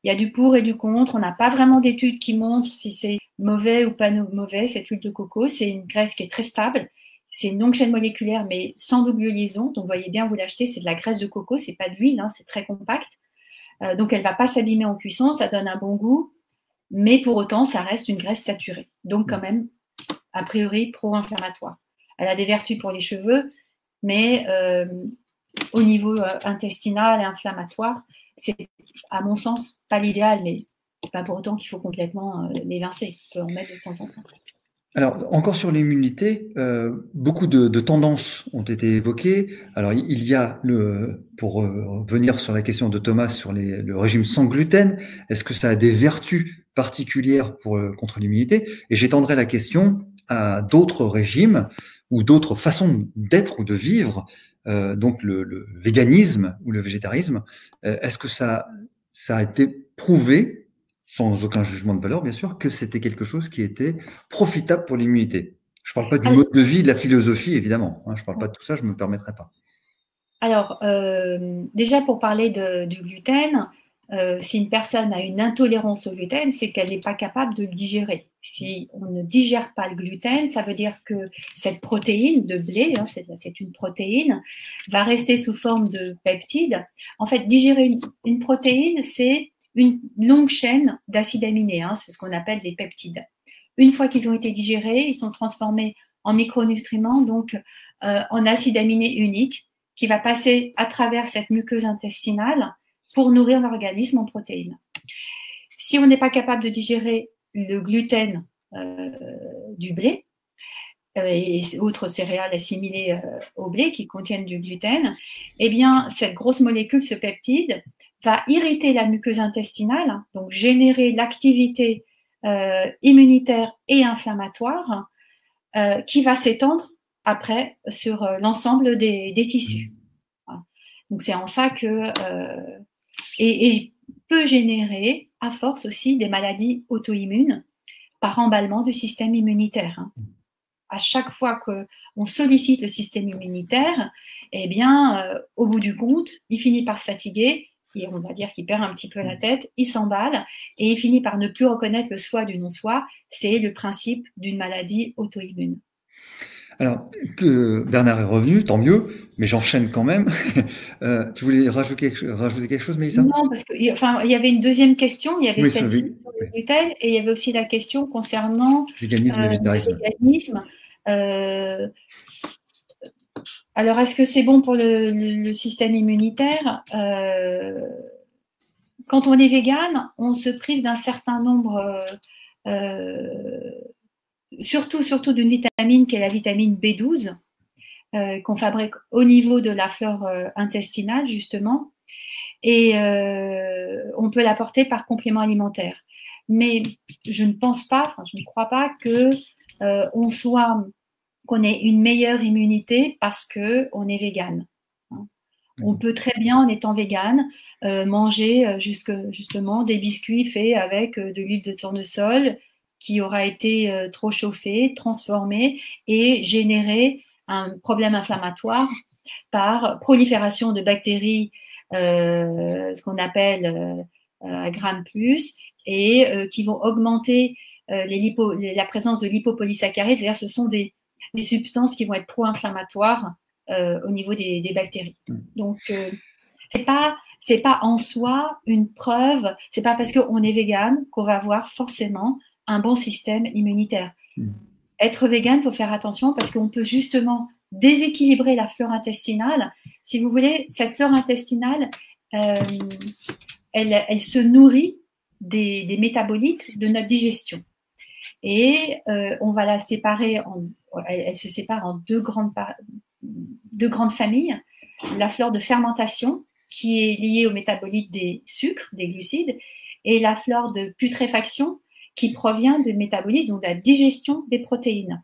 y a du pour et du contre. On n'a pas vraiment d'études qui montrent si c'est mauvais ou pas mauvais, cette huile de coco. C'est une graisse qui est très stable. C'est une longue chaîne moléculaire, mais sans double liaison. Donc, vous voyez bien, vous l'achetez, c'est de la graisse de coco, c'est pas de l'huile, hein, c'est très compact. Donc, elle ne va pas s'abîmer en cuisson, ça donne un bon goût, mais pour autant, ça reste une graisse saturée. Donc, quand même, a priori, pro-inflammatoire. Elle a des vertus pour les cheveux, mais au niveau intestinal et inflammatoire, c'est, à mon sens, pas l'idéal, mais c'est pas pour autant qu'il faut complètement l'évincer. On peut en mettre de temps en temps. Alors, encore sur l'immunité, beaucoup de tendances ont été évoquées. Alors, il y a, pour revenir sur la question de Thomas sur le régime sans gluten, est-ce que ça a des vertus particulières contre l'immunité? Et j'étendrai la question à d'autres régimes ou d'autres façons d'être ou de vivre, donc le véganisme ou le végétarisme. Est-ce que ça a été prouvé, sans aucun jugement de valeur, bien sûr, que c'était quelque chose qui était profitable pour l'immunité? Je ne parle pas du mode de vie, de la philosophie, évidemment. Je ne parle pas de tout ça, je ne me permettrai pas. Alors, déjà pour parler du gluten, si une personne a une intolérance au gluten, c'est qu'elle n'est pas capable de le digérer. Si on ne digère pas le gluten, ça veut dire que cette protéine de blé, hein, c'est une protéine, va rester sous forme de peptides. En fait, digérer une protéine, c'est une longue chaîne d'acides aminés, hein, c'est ce qu'on appelle des peptides. Une fois qu'ils ont été digérés, ils sont transformés en micronutriments, donc en acides aminés uniques, qui va passer à travers cette muqueuse intestinale pour nourrir l'organisme en protéines. Si on n'est pas capable de digérer le gluten du blé et autres céréales assimilées au blé qui contiennent du gluten, eh bien, cette grosse molécule, ce peptide, va irriter la muqueuse intestinale, donc générer l'activité immunitaire et inflammatoire qui va s'étendre après sur l'ensemble des tissus. Voilà. Donc c'est en ça que et peut générer à force aussi des maladies auto-immunes par emballement du système immunitaire. Hein. À chaque fois qu'on sollicite le système immunitaire, eh bien, au bout du compte, il finit par se fatiguer, et on va dire qu'il perd un petit peu la tête, il s'emballe, et il finit par ne plus reconnaître le soi du non-soi. C'est le principe d'une maladie auto-immune. Alors, que Bernard est revenu, tant mieux, mais j'enchaîne quand même. Tu voulais rajouter quelque chose, Mélissa? Non, parce qu'il y avait une deuxième question, il y avait Oui, celle-ci sur le gluten, et il y avait aussi la question concernant véganisme et végétarisme. le véganisme. Alors, est-ce que c'est bon pour le système immunitaire? Quand on est végane, on se prive d'un certain nombre, surtout d'une vitamine qui est la vitamine B12, qu'on fabrique au niveau de la flore intestinale, justement, et on peut l'apporter par complément alimentaire. Mais je ne pense pas, je ne crois pas qu'on ait une meilleure immunité parce qu'on est végane. On peut très bien, en étant végane, manger justement des biscuits faits avec de l'huile de tournesol qui aura été trop chauffée, transformée et générer un problème inflammatoire par prolifération de bactéries, ce qu'on appelle à Gram+, et qui vont augmenter la présence de lipopolysaccharides, c'est-à-dire ce sont des substances qui vont être pro-inflammatoires au niveau des bactéries. Donc, c'est pas en soi une preuve, c'est pas parce qu'on est végane qu'on va avoir forcément un bon système immunitaire. Être végane, il faut faire attention parce qu'on peut justement déséquilibrer la flore intestinale. Si vous voulez, cette flore intestinale, elle se nourrit des métabolites de notre digestion. Et on va la séparer, elle se sépare en deux grandes familles. La flore de fermentation, qui est liée au métabolite des sucres, des glucides, et la flore de putréfaction, qui provient des métabolites, donc de la digestion des protéines.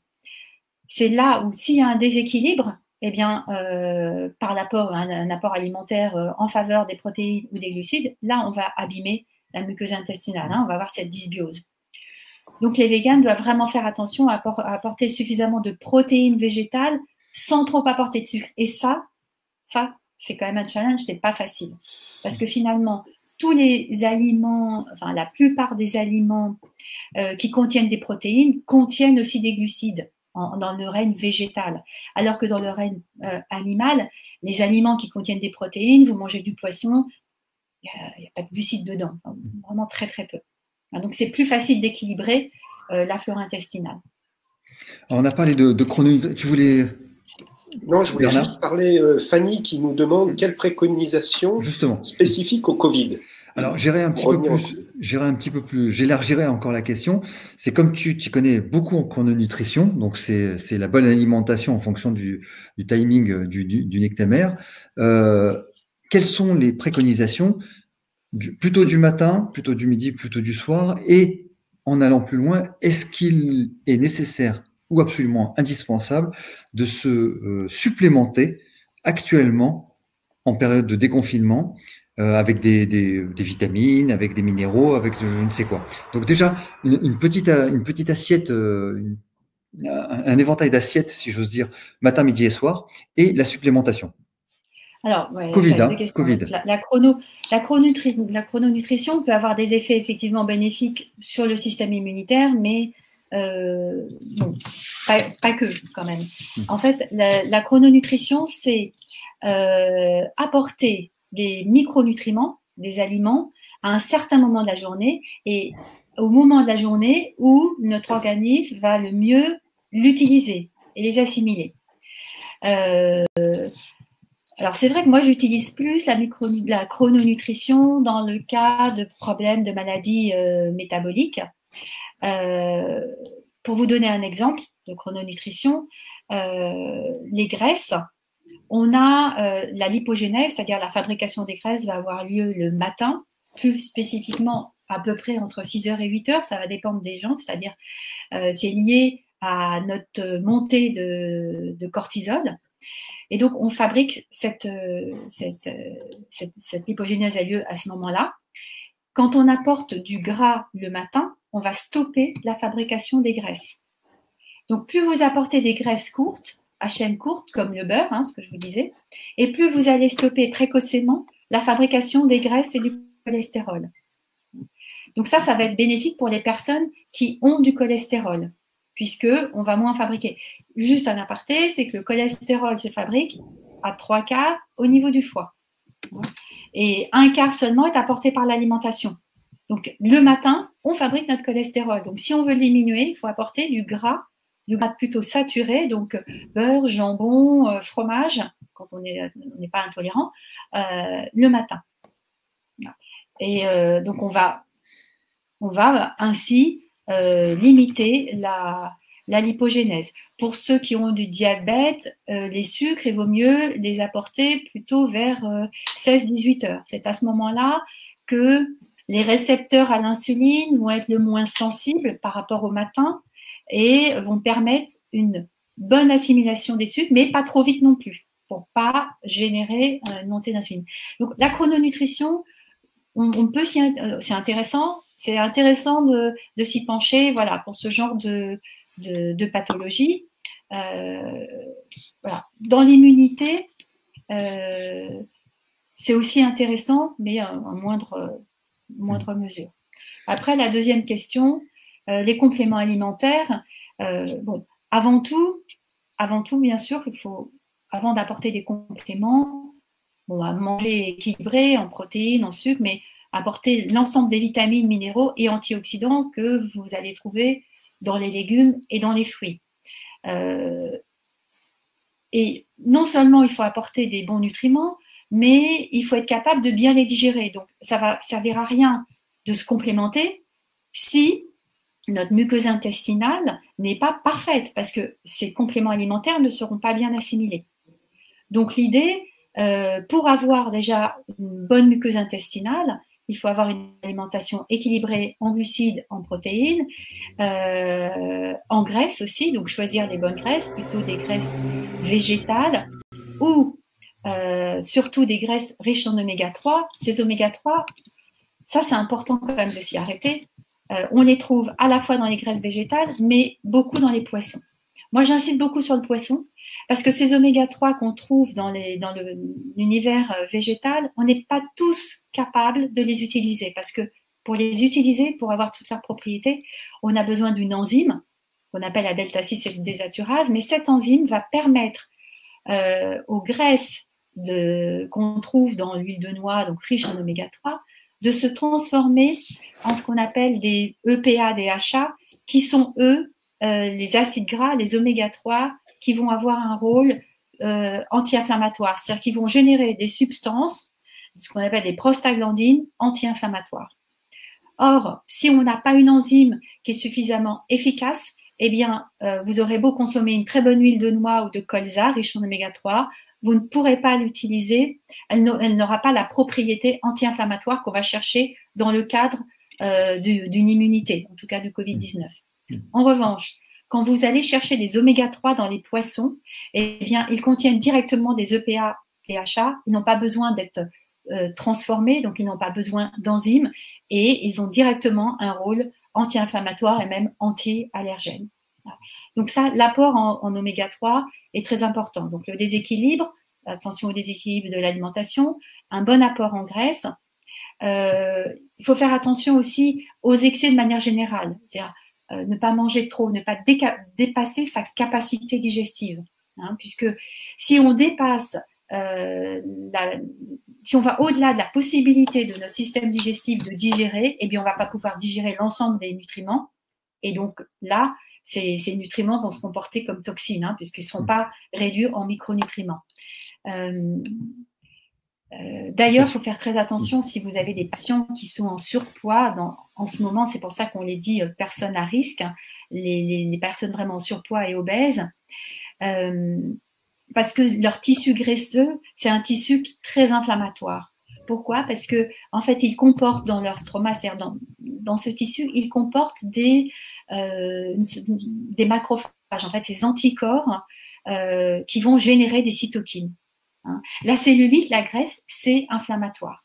C'est là où s'il y a un déséquilibre, eh bien, par un apport alimentaire en faveur des protéines ou des glucides, là, on va abîmer la muqueuse intestinale, hein, on va avoir cette dysbiose. Donc, les véganes doivent vraiment faire attention à apporter suffisamment de protéines végétales sans trop apporter de sucre. Et ça, c'est quand même un challenge, c'est pas facile. Parce que finalement, tous les aliments, enfin la plupart des aliments qui contiennent des protéines contiennent aussi des glucides dans le règne végétal. Alors que dans le règne animal, les aliments qui contiennent des protéines, vous mangez du poisson, il n'y a pas de glucides dedans, vraiment très très peu. Donc c'est plus facile d'équilibrer la flore intestinale. Alors, on a parlé de chrononutrition. Tu voulais… Non, je voulais Bernard juste parler, Fanny qui nous demande quelle préconisation spécifique au Covid. Alors, j'élargirai encore la question. C'est comme tu connais beaucoup en chrononutrition, donc c'est la bonne alimentation en fonction du timing du nectamère. Quelles sont les préconisations plutôt du matin, plutôt du midi, plutôt du soir? Et en allant plus loin, est-ce qu'il est nécessaire ou absolument indispensable de se supplémenter actuellement en période de déconfinement avec des vitamines, avec des minéraux, avec je ne sais quoi. Donc déjà, une petite assiette, un éventail d'assiettes, si j'ose dire, matin, midi et soir, et la supplémentation. Alors, ouais, Covid. La chrononutrition peut avoir des effets effectivement bénéfiques sur le système immunitaire, mais bon, pas que quand même. En fait, la chrononutrition, c'est apporter des micronutriments, des aliments, à un certain moment de la journée, et au moment de la journée où notre organisme va le mieux l'utiliser et les assimiler. Alors, c'est vrai que moi, j'utilise plus la chrononutrition dans le cas de problèmes de maladies métaboliques. Pour vous donner un exemple de chrononutrition, les graisses, on a la lipogénèse, c'est-à-dire la fabrication des graisses va avoir lieu le matin, plus spécifiquement à peu près entre 6h et 8h, ça va dépendre des gens, c'est-à-dire c'est lié à notre montée de cortisol. Et donc, on fabrique cette lipogénèse a lieu à ce moment-là. Quand on apporte du gras le matin, on va stopper la fabrication des graisses. Donc, plus vous apportez des graisses courtes, à chaîne courte, comme le beurre, ce que je vous disais, et plus vous allez stopper précocement la fabrication des graisses et du cholestérol. Donc ça va être bénéfique pour les personnes qui ont du cholestérol, puisqu'on va moins fabriquer. Juste un aparté, c'est que le cholestérol se fabrique à 3/4 au niveau du foie. Et 1/4 seulement est apporté par l'alimentation. Donc, le matin, on fabrique notre cholestérol. Donc, si on veut le diminuer, il faut apporter du gras plutôt saturé, donc beurre, jambon, fromage, quand on n'est pas intolérant, le matin. Et donc, on va ainsi limiter la lipogénèse. Pour ceux qui ont du diabète, les sucres, il vaut mieux les apporter plutôt vers 16-18 heures. C'est à ce moment-là que les récepteurs à l'insuline vont être le moins sensibles par rapport au matin et vont permettre une bonne assimilation des sucres, mais pas trop vite non plus, pour pas générer une montée d'insuline. Donc la chrononutrition, on peut c'est intéressant de s'y pencher, voilà, pour ce genre de pathologie. Voilà. Dans l'immunité, c'est aussi intéressant, mais en moindre mesure. Après, la deuxième question, les compléments alimentaires. Bon, avant tout, bien sûr, il faut, avant d'apporter des compléments, à manger équilibré en protéines, en sucre, mais apporter l'ensemble des vitamines, minéraux et antioxydants que vous allez trouver dans les légumes et dans les fruits. Et non seulement il faut apporter des bons nutriments, mais il faut être capable de bien les digérer. Donc, ça va servir à rien de se complémenter si notre muqueuse intestinale n'est pas parfaite, parce que ces compléments alimentaires ne seront pas bien assimilés. Donc, l'idée, pour avoir déjà une bonne muqueuse intestinale, il faut avoir une alimentation équilibrée en glucides, en protéines, en graisses aussi, donc choisir les bonnes graisses, plutôt des graisses végétales ou surtout des graisses riches en oméga 3. Ces oméga 3, ça c'est important quand même de s'y arrêter. On les trouve à la fois dans les graisses végétales, mais beaucoup dans les poissons. Moi j'insiste beaucoup sur le poisson Parce que ces oméga 3 qu'on trouve dans l'univers végétal, on n'est pas tous capables de les utiliser. Parce que pour les utiliser, pour avoir toutes leurs propriétés, on a besoin d'une enzyme qu'on appelle la delta-6 désaturase, mais cette enzyme va permettre aux graisses qu'on trouve dans l'huile de noix, donc riche en oméga 3, de se transformer en ce qu'on appelle des EPA, DHA, qui sont eux les acides gras, les oméga 3, qui vont avoir un rôle anti-inflammatoire, c'est-à-dire qu'ils vont générer des substances, ce qu'on appelle des prostaglandines anti-inflammatoires. Or, si on n'a pas une enzyme qui est suffisamment efficace, eh bien, vous aurez beau consommer une très bonne huile de noix ou de colza riche en oméga 3, vous ne pourrez pas l'utiliser, elle n'aura pas la propriété anti-inflammatoire qu'on va chercher dans le cadre d'une immunité, en tout cas du Covid-19. En revanche, quand vous allez chercher des oméga 3 dans les poissons, eh bien, ils contiennent directement des EPA, DHA, ils n'ont pas besoin d'être transformés, donc ils n'ont pas besoin d'enzymes, et ils ont directement un rôle anti-inflammatoire et même anti-allergène. Donc ça, l'apport en oméga 3 est très important. Donc le déséquilibre, attention au déséquilibre de l'alimentation, un bon apport en graisse. Il faut faire attention aussi aux excès de manière générale, c'est-à-dire ne pas manger trop, ne pas dépasser sa capacité digestive, hein, puisque si on dépasse, si on va au-delà de la possibilité de notre système digestif de digérer, eh bien on ne va pas pouvoir digérer l'ensemble des nutriments, et donc là, ces nutriments vont se comporter comme toxines, hein, puisqu'ils ne seront pas réduits en micronutriments. D'ailleurs, il faut faire très attention si vous avez des patients qui sont en surpoids. En ce moment, c'est pour ça qu'on les dit personnes à risque, hein, les personnes vraiment en surpoids et obèses, parce que leur tissu graisseux, c'est un tissu très inflammatoire. Pourquoi? Parce que en fait, ils comportent dans leur stroma, c'est-à-dire dans ce tissu, ils comportent des macrophages, en fait, ces anticorps qui vont générer des cytokines. Hein. La cellulite, la graisse, c'est inflammatoire.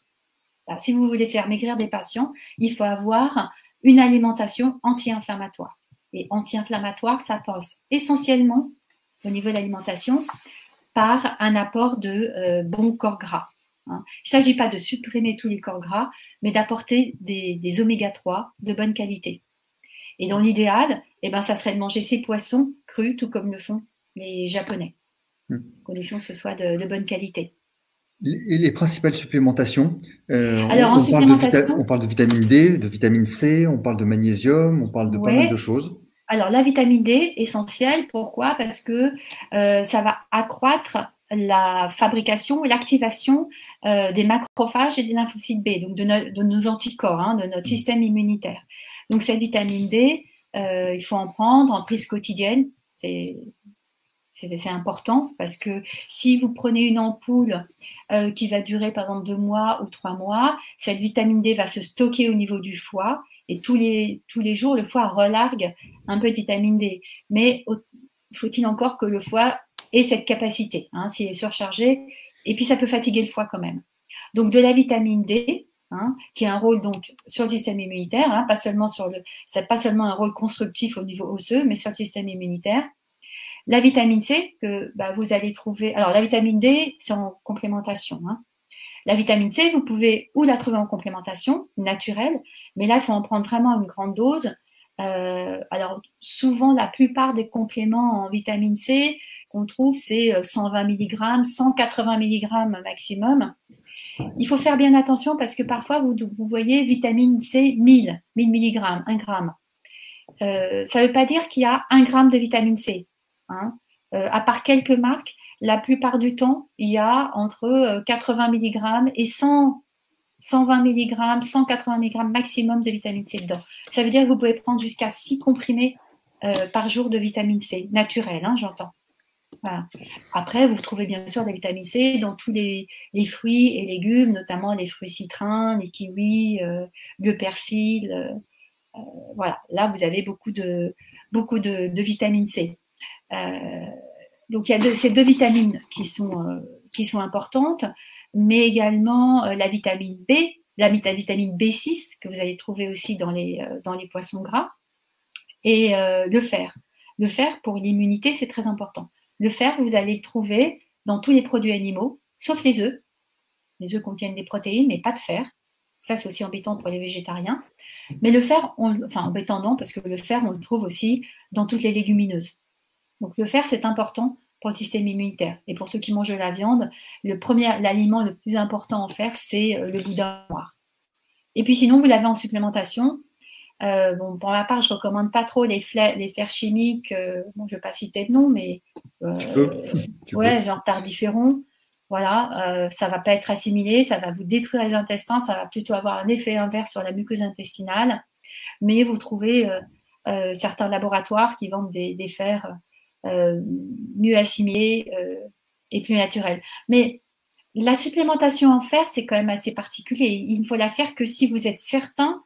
Alors, si vous voulez faire maigrir des patients, il faut avoir une alimentation anti-inflammatoire. Et anti-inflammatoire, ça passe essentiellement, au niveau de l'alimentation, par un apport de bons corps gras. Hein. Il ne s'agit pas de supprimer tous les corps gras, mais d'apporter des oméga 3 de bonne qualité. Et dans l'idéal, eh ben, ça serait de manger ces poissons crus, tout comme le font les Japonais. Condition que ce soit de bonne qualité. Et les principales supplémentations, alors, on parle de vitamine D, de vitamine C, on parle de magnésium, on parle de pas mal de choses. Alors, la vitamine D, essentielle. Pourquoi? Parce que ça va accroître la fabrication et l'activation des macrophages et des lymphocytes B, donc de nos anticorps, hein, de notre système immunitaire. Donc, cette vitamine D, il faut en prendre en prise quotidienne. C'est important parce que si vous prenez une ampoule qui va durer par exemple 2 mois ou 3 mois, cette vitamine D va se stocker au niveau du foie et tous les jours, le foie relargue un peu de vitamine D. Mais faut-il encore que le foie ait cette capacité, hein, s'il est surchargé, et puis ça peut fatiguer le foie quand même. Donc de la vitamine D, hein, qui a un rôle donc sur le système immunitaire, hein, pas seulement un rôle constructif au niveau osseux, mais sur le système immunitaire. La vitamine C, que vous allez trouver. Alors, la vitamine D, c'est en complémentation. Hein. La vitamine C, vous pouvez ou la trouver en complémentation naturelle, mais là, il faut en prendre vraiment une grande dose. Alors, souvent, la plupart des compléments en vitamine C qu'on trouve, c'est 120 mg, 180 mg maximum. Il faut faire bien attention parce que parfois, vous voyez vitamine C 1000 mg, 1 gramme. Ça ne veut pas dire qu'il y a 1 gramme de vitamine C. Hein. À part quelques marques, la plupart du temps, il y a entre 80 mg et 120 mg, 180 mg maximum de vitamine C dedans. Ça veut dire que vous pouvez prendre jusqu'à 6 comprimés par jour de vitamine C, naturelle, hein, j'entends. Voilà. Après, vous trouvez bien sûr de la vitamine C dans tous les fruits et légumes, notamment les fruits citrins, les kiwis, le persil. Voilà, là, vous avez beaucoup de vitamine C. Donc il y a ces 2 vitamines qui sont importantes, mais également la vitamine B, la vitamine B6 que vous allez trouver aussi dans les poissons gras, et le fer. Le fer pour l'immunité, c'est très important. Le fer, vous allez le trouver dans tous les produits animaux, sauf les œufs. Les œufs contiennent des protéines, mais pas de fer. Ça, c'est aussi embêtant pour les végétariens. Mais le fer, enfin embêtant non, parce que le fer, on le trouve aussi dans toutes les légumineuses. Donc le fer, c'est important pour le système immunitaire. Et pour ceux qui mangent de la viande, l'aliment le plus important en fer, c'est le boudin noir. Et puis sinon, vous l'avez en supplémentation. Bon, pour ma part, je ne recommande pas trop les fers chimiques. Bon, je ne vais pas citer de nom, mais genre tardiféron. Voilà, ça ne va pas être assimilé, ça va vous détruire les intestins, ça va plutôt avoir un effet inverse sur la muqueuse intestinale. Mais vous trouvez certains laboratoires qui vendent des fers mieux assimilés et plus naturels. Mais la supplémentation en fer, c'est quand même assez particulier. Il ne faut la faire que si vous êtes certain,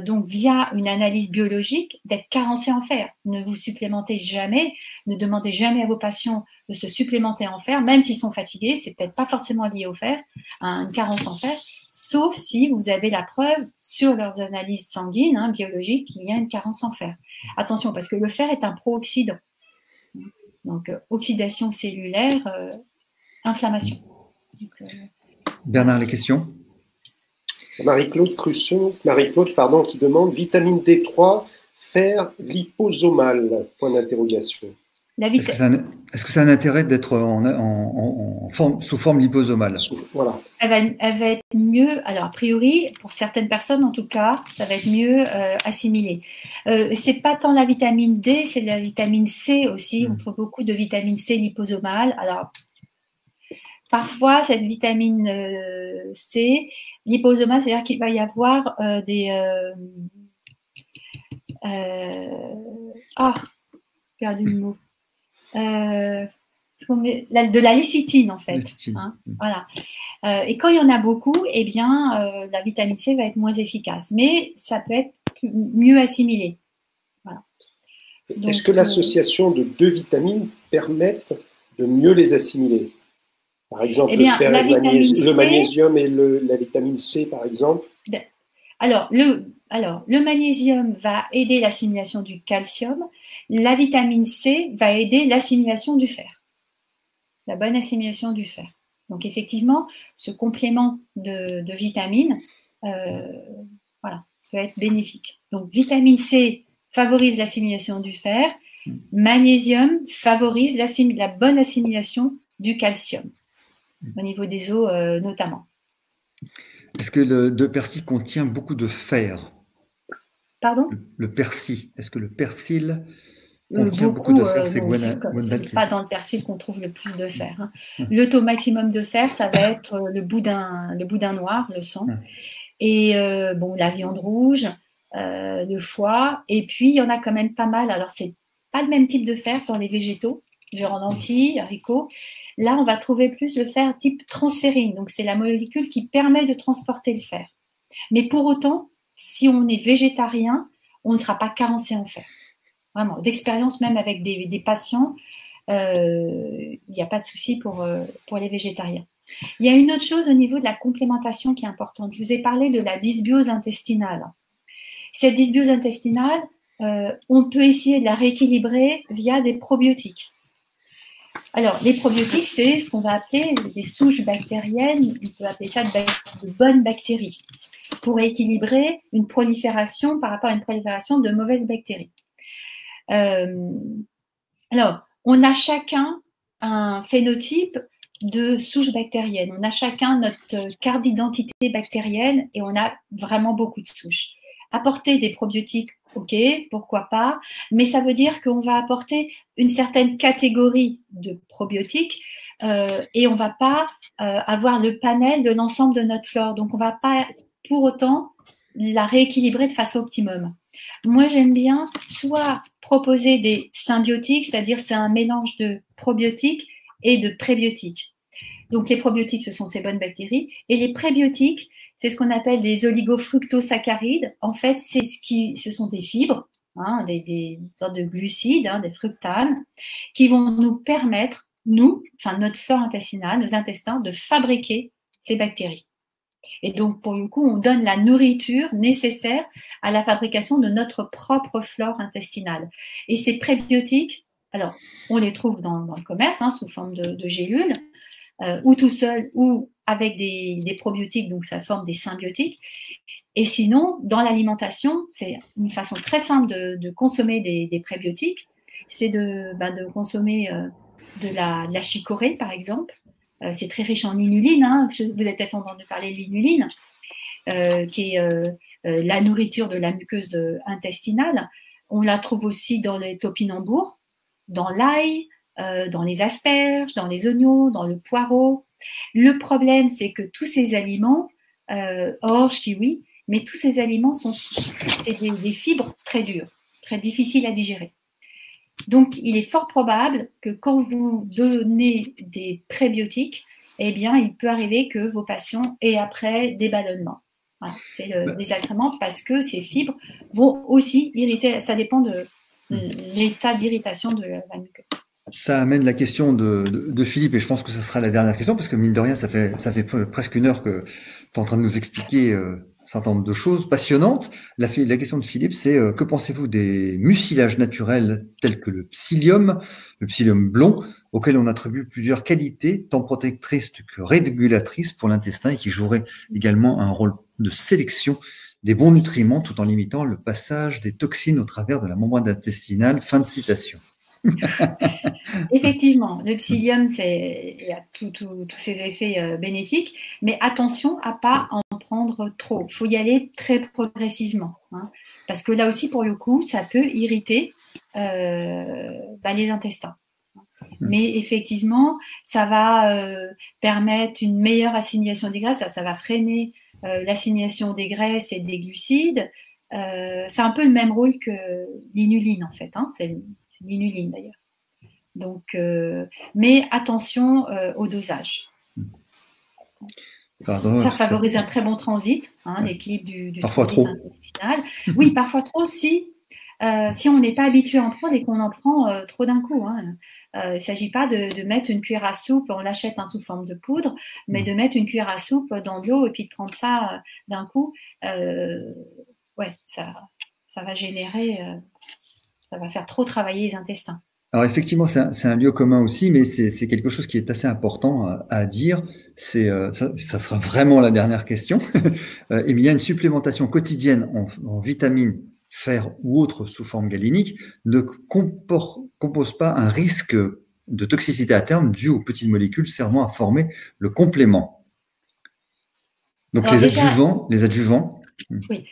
donc via une analyse biologique, d'être carencé en fer. Ne vous supplémentez jamais, ne demandez jamais à vos patients de se supplémenter en fer, même s'ils sont fatigués, c'est peut-être pas forcément lié au fer, à une carence en fer, sauf si vous avez la preuve sur leurs analyses sanguines, biologiques, qu'il y a une carence en fer. Attention, parce que le fer est un pro-oxydant. Donc, oxydation cellulaire, inflammation. Donc, Bernard, les questions? Marie-Claude Crusson, qui demande vitamine D3, fer liposomal, point d'interrogation. Est-ce que ça a un intérêt d'être sous forme liposomale? Voilà. Elle va être mieux, alors a priori, pour certaines personnes en tout cas, ça va être mieux assimilé. C'est pas tant la vitamine D, c'est la vitamine C aussi. On trouve beaucoup de vitamine C liposomale. Alors, parfois, cette vitamine C liposomale, c'est-à-dire qu'il va y avoir perdu le mot. De la lécithine en fait. Voilà. Et quand il y en a beaucoup, eh bien, la vitamine C va être moins efficace, mais ça peut être mieux assimilé. Voilà. Est-ce que l'association de deux vitamines permet de mieux les assimiler? Par exemple, le fer et le magnésium et la vitamine C, par exemple. Alors, le magnésium va aider l'assimilation du calcium. La vitamine C va aider l'assimilation du fer. La bonne assimilation du fer. Donc, effectivement, ce complément de vitamines peut être bénéfique. Donc, vitamine C favorise l'assimilation du fer. Magnésium favorise la bonne assimilation du calcium, au niveau des os notamment. Est-ce que le persil contient beaucoup de fer? Pardon? Le persil. Est-ce que le persil contient beaucoup de fer? C'est pas dans le persil qu'on trouve le plus de fer. Le taux maximum de fer, ça va être le boudin noir, le sang. Et la viande rouge, le foie. Et puis, il y en a quand même pas mal. Alors, c'est pas le même type de fer dans les végétaux, genre en lentilles, haricots. Là, on va trouver plus le fer type transférine. Donc, c'est la molécule qui permet de transporter le fer. Mais pour autant, si on est végétarien, on ne sera pas carencé en fer. Vraiment, d'expérience même avec des patients, il n'y a pas de souci pour les végétariens. Il y a une autre chose au niveau de la complémentation qui est importante. Je vous ai parlé de la dysbiose intestinale. Cette dysbiose intestinale, on peut essayer de la rééquilibrer via des probiotiques. Alors, les probiotiques, c'est ce qu'on va appeler des souches bactériennes, on peut appeler ça de bonnes bactéries, pour équilibrer une prolifération par rapport à une prolifération de mauvaises bactéries. Alors, on a chacun un phénotype de souches bactériennes. On a chacun notre carte d'identité bactérienne et on a vraiment beaucoup de souches. Apporter des probiotiques, ok, pourquoi pas, mais ça veut dire qu'on va apporter une certaine catégorie de probiotiques et on ne va pas avoir le panel de l'ensemble de notre flore. Donc, on ne va pas pour autant la rééquilibrer de façon optimum. Moi, j'aime bien soit proposer des symbiotiques, c'est-à-dire c'est un mélange de probiotiques et de prébiotiques. Donc, les probiotiques, ce sont ces bonnes bactéries et les prébiotiques, c'est ce qu'on appelle des oligofructosaccharides. En fait, ce sont des fibres, des sortes de glucides, des fructanes, qui vont nous permettre, notre flore intestinale, nos intestins, de fabriquer ces bactéries. Et donc, pour le coup, on donne la nourriture nécessaire à la fabrication de notre propre flore intestinale. Et ces prébiotiques Alors, on les trouve dans le commerce, hein, sous forme de gélules, ou tout seul, ou avec des probiotiques, donc ça forme des symbiotiques. Et sinon, dans l'alimentation, c'est une façon très simple de consommer des prébiotiques, c'est de consommer de la chicorée, par exemple. C'est très riche en inuline, hein. Vous avez peut-être entendu parler de l'inuline, qui est la nourriture de la muqueuse intestinale. On la trouve aussi dans les topinambours, dans l'ail, dans les asperges, dans les oignons, dans le poireau. Le problème, c'est que tous ces aliments, orge, kiwi, mais tous ces aliments c'est des fibres très dures, très difficiles à digérer. Donc, il est fort probable que quand vous donnez des prébiotiques, eh bien, il peut arriver que vos patients aient après des ballonnements. Voilà, c'est le désagrément parce que ces fibres vont aussi irriter. Ça dépend de l'état d'irritation de la muqueuse. Ça amène la question de Philippe, et je pense que ce sera la dernière question, parce que mine de rien, ça fait presque une heure que tu es en train de nous expliquer un certain nombre de choses passionnantes. La question de Philippe, c'est que pensez-vous des mucilages naturels tels que le psyllium blond, auquel on attribue plusieurs qualités, tant protectrices que régulatrices pour l'intestin, et qui joueraient également un rôle de sélection des bons nutriments, tout en limitant le passage des toxines au travers de la membrane intestinale. Fin de citation. Effectivement, le psyllium, il y a tous ces effets bénéfiques, mais attention à ne pas en prendre trop. Il faut y aller très progressivement, hein, parce que là aussi, pour le coup, ça peut irriter les intestins. Mais effectivement, ça va permettre une meilleure assimilation des graisses, ça va freiner l'assimilation des graisses et des glucides. C'est un peu le même rôle que l'inuline, en fait, hein, c'est l'inuline d'ailleurs. Donc, mais attention au dosage. Pardon, ça favorise un très bon transit, hein, l'équilibre du parfois transit trop intestinal. Oui, parfois trop si on n'est pas habitué à en prendre et qu'on en prend trop d'un coup. Hein. Il ne s'agit pas de mettre une cuillère à soupe, on l'achète sous forme de poudre, mais de mettre une cuillère à soupe dans de l'eau et puis de prendre ça d'un coup. Ouais, ça va générer, ça va faire trop travailler les intestins. Alors effectivement, c'est un lieu commun aussi, mais c'est quelque chose qui est assez important à dire. Ça sera vraiment la dernière question. Il y a une supplémentation quotidienne en vitamines, fer ou autres sous forme galinique ne compose pas un risque de toxicité à terme dû aux petites molécules servant à former le complément. Donc alors les adjuvants. Oui,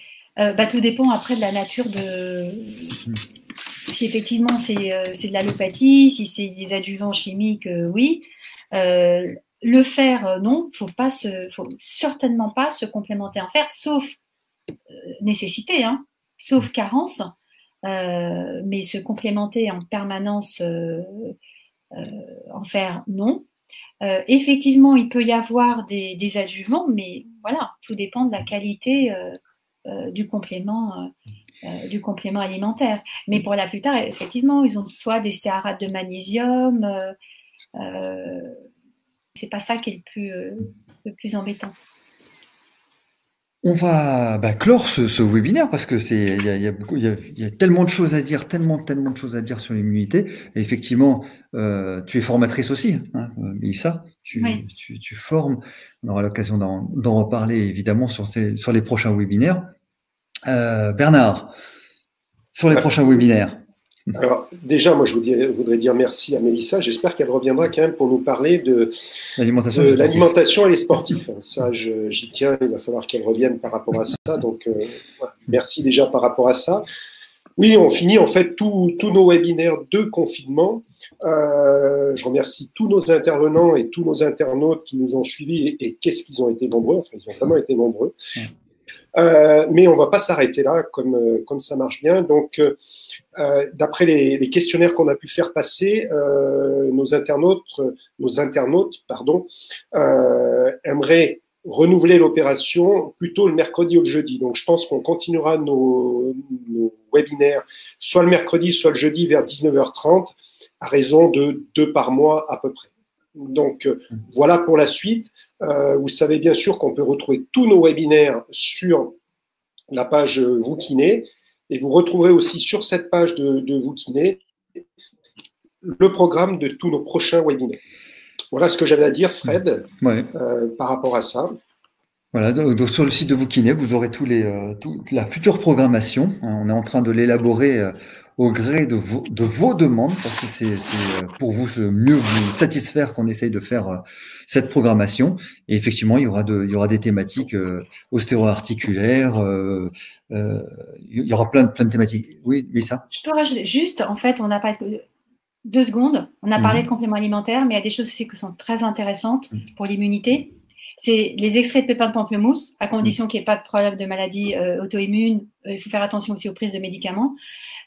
tout dépend après de la nature de. Si effectivement c'est de l'allopathie, si c'est des adjuvants chimiques, oui. Le fer, non, faut certainement pas se complémenter en fer, sauf nécessité, hein, sauf carence, mais se complémenter en permanence en fer, non. Effectivement, il peut y avoir des adjuvants, mais voilà, tout dépend de la qualité du complément alimentaire. Mais pour la plupart, effectivement, ils ont soit des stéarates de magnésium. C'est pas ça qui est le plus embêtant. On va clore ce webinaire parce que il y a tellement de choses à dire, tellement de choses à dire sur l'immunité. Et effectivement, tu es formatrice aussi, hein, Mélissa. Oui. Tu formes. On aura l'occasion d'en reparler évidemment sur les prochains webinaires. Bernard, sur les prochains webinaires. Alors, déjà, moi, je voudrais dire merci à Mélissa. J'espère qu'elle reviendra quand même pour nous parler de l'alimentation et les sportifs. Ça, j'y tiens. Il va falloir qu'elle revienne par rapport à ça. Donc, voilà. Merci déjà par rapport à ça. Oui, on finit en fait tous nos webinaires de confinement. Je remercie tous nos intervenants et tous nos internautes qui nous ont suivis. Et qu'est-ce qu'ils ont été nombreux. Enfin, ils ont vraiment été nombreux. Mais on ne va pas s'arrêter là, comme ça marche bien. Donc, d'après les questionnaires qu'on a pu faire passer, nos internautes, aimeraient renouveler l'opération plutôt le mercredi ou le jeudi. Donc, je pense qu'on continuera nos webinaires soit le mercredi, soit le jeudi vers 19h30, à raison de 2 par mois à peu près. Donc, voilà pour la suite. Vous savez bien sûr qu'on peut retrouver tous nos webinaires sur la page Vous Kiné, et vous retrouverez aussi sur cette page de Vous Kiné le programme de tous nos prochains webinaires. Voilà ce que j'avais à dire, Fred, par rapport à ça. Voilà, donc sur le site de Wookienet, vous aurez toute la future programmation. On est en train de l'élaborer au gré de vos demandes, parce que c'est pour vous mieux vous satisfaire qu'on essaye de faire cette programmation. Et effectivement, il y aura des thématiques ostéo-articulaires, il y aura plein de thématiques. Oui, ça. Je peux rajouter juste, en fait, on a pas 2 secondes. On a parlé de compléments alimentaires, mais il y a des choses aussi qui sont très intéressantes pour l'immunité. C'est les extraits de pépins de pamplemousse, à condition qu'il n'y ait pas de problème de maladie auto-immune. Il faut faire attention aussi aux prises de médicaments.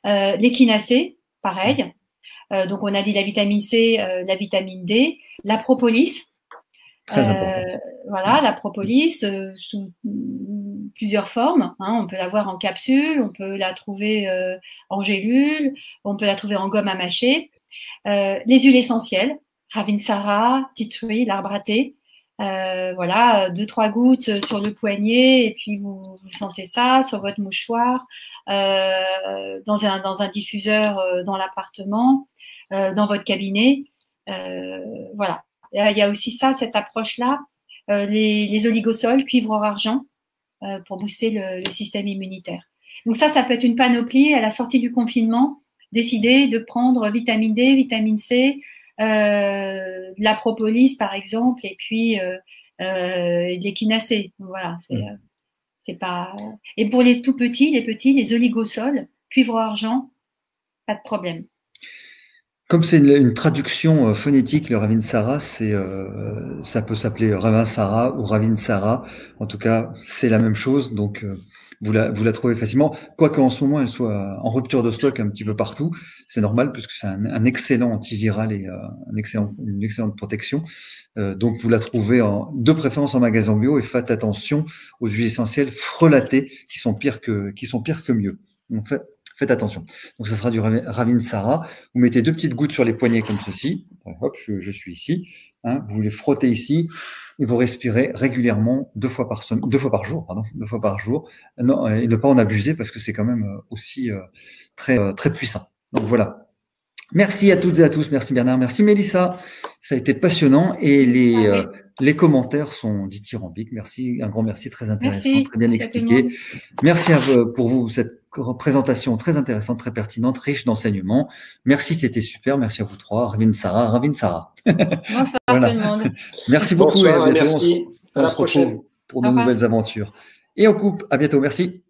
L'échinacée, pareil. Donc, on a dit la vitamine C, la vitamine D, la propolis. Voilà, la propolis sous plusieurs formes. On peut l'avoir en capsule, on peut la trouver en gélule, on peut la trouver en gomme à mâcher. Les huiles essentielles, Ravinsara, tea tree, l'arbre à thé. Voilà, 2-3 gouttes sur le poignet et puis vous sentez ça sur votre mouchoir, dans un diffuseur dans l'appartement, dans votre cabinet. Voilà. Il y a aussi ça, cette approche-là, les oligosols, cuivre, or, argent, pour booster le système immunitaire. Donc ça peut être une panoplie à la sortie du confinement, décider de prendre vitamine D, vitamine C, de la propolis par exemple, et puis de l'échinacée. Voilà, c'est pas. Et pour les tout petits, les oligosols, cuivre, argent, pas de problème. Comme c'est une traduction phonétique, le Ravinsara, ça peut s'appeler Ravinsara ou Ravinsara. En tout cas, c'est la même chose, donc vous la trouvez facilement. Quoique en ce moment, elle soit en rupture de stock un petit peu partout, c'est normal puisque c'est un excellent antiviral et une excellente protection. Donc vous la trouvez de préférence en magasin bio, et faites attention aux huiles essentielles frelatées qui sont pires que mieux. Donc faites attention. Donc, ça sera du Ravinsara. Vous mettez 2 petites gouttes sur les poignets comme ceci. Hop, je suis ici. Vous les frottez ici et vous respirez régulièrement 2 fois par jour. Non, et ne pas en abuser parce que c'est quand même aussi très, très puissant. Donc, voilà. Merci à toutes et à tous. Merci Bernard. Merci Mélissa. Ça a été passionnant et les commentaires sont dithyrambiques. Merci, un grand merci, très intéressant, très bien expliqué. Merci pour vous, cette présentation très intéressante, très pertinente, riche d'enseignements. Merci, c'était super. Merci à vous 3. Ravinsara. Bonsoir tout le monde. Merci beaucoup. Bonsoir, et merci. À la prochaine. Pour de nouvelles aventures. Et on coupe. À bientôt. Merci.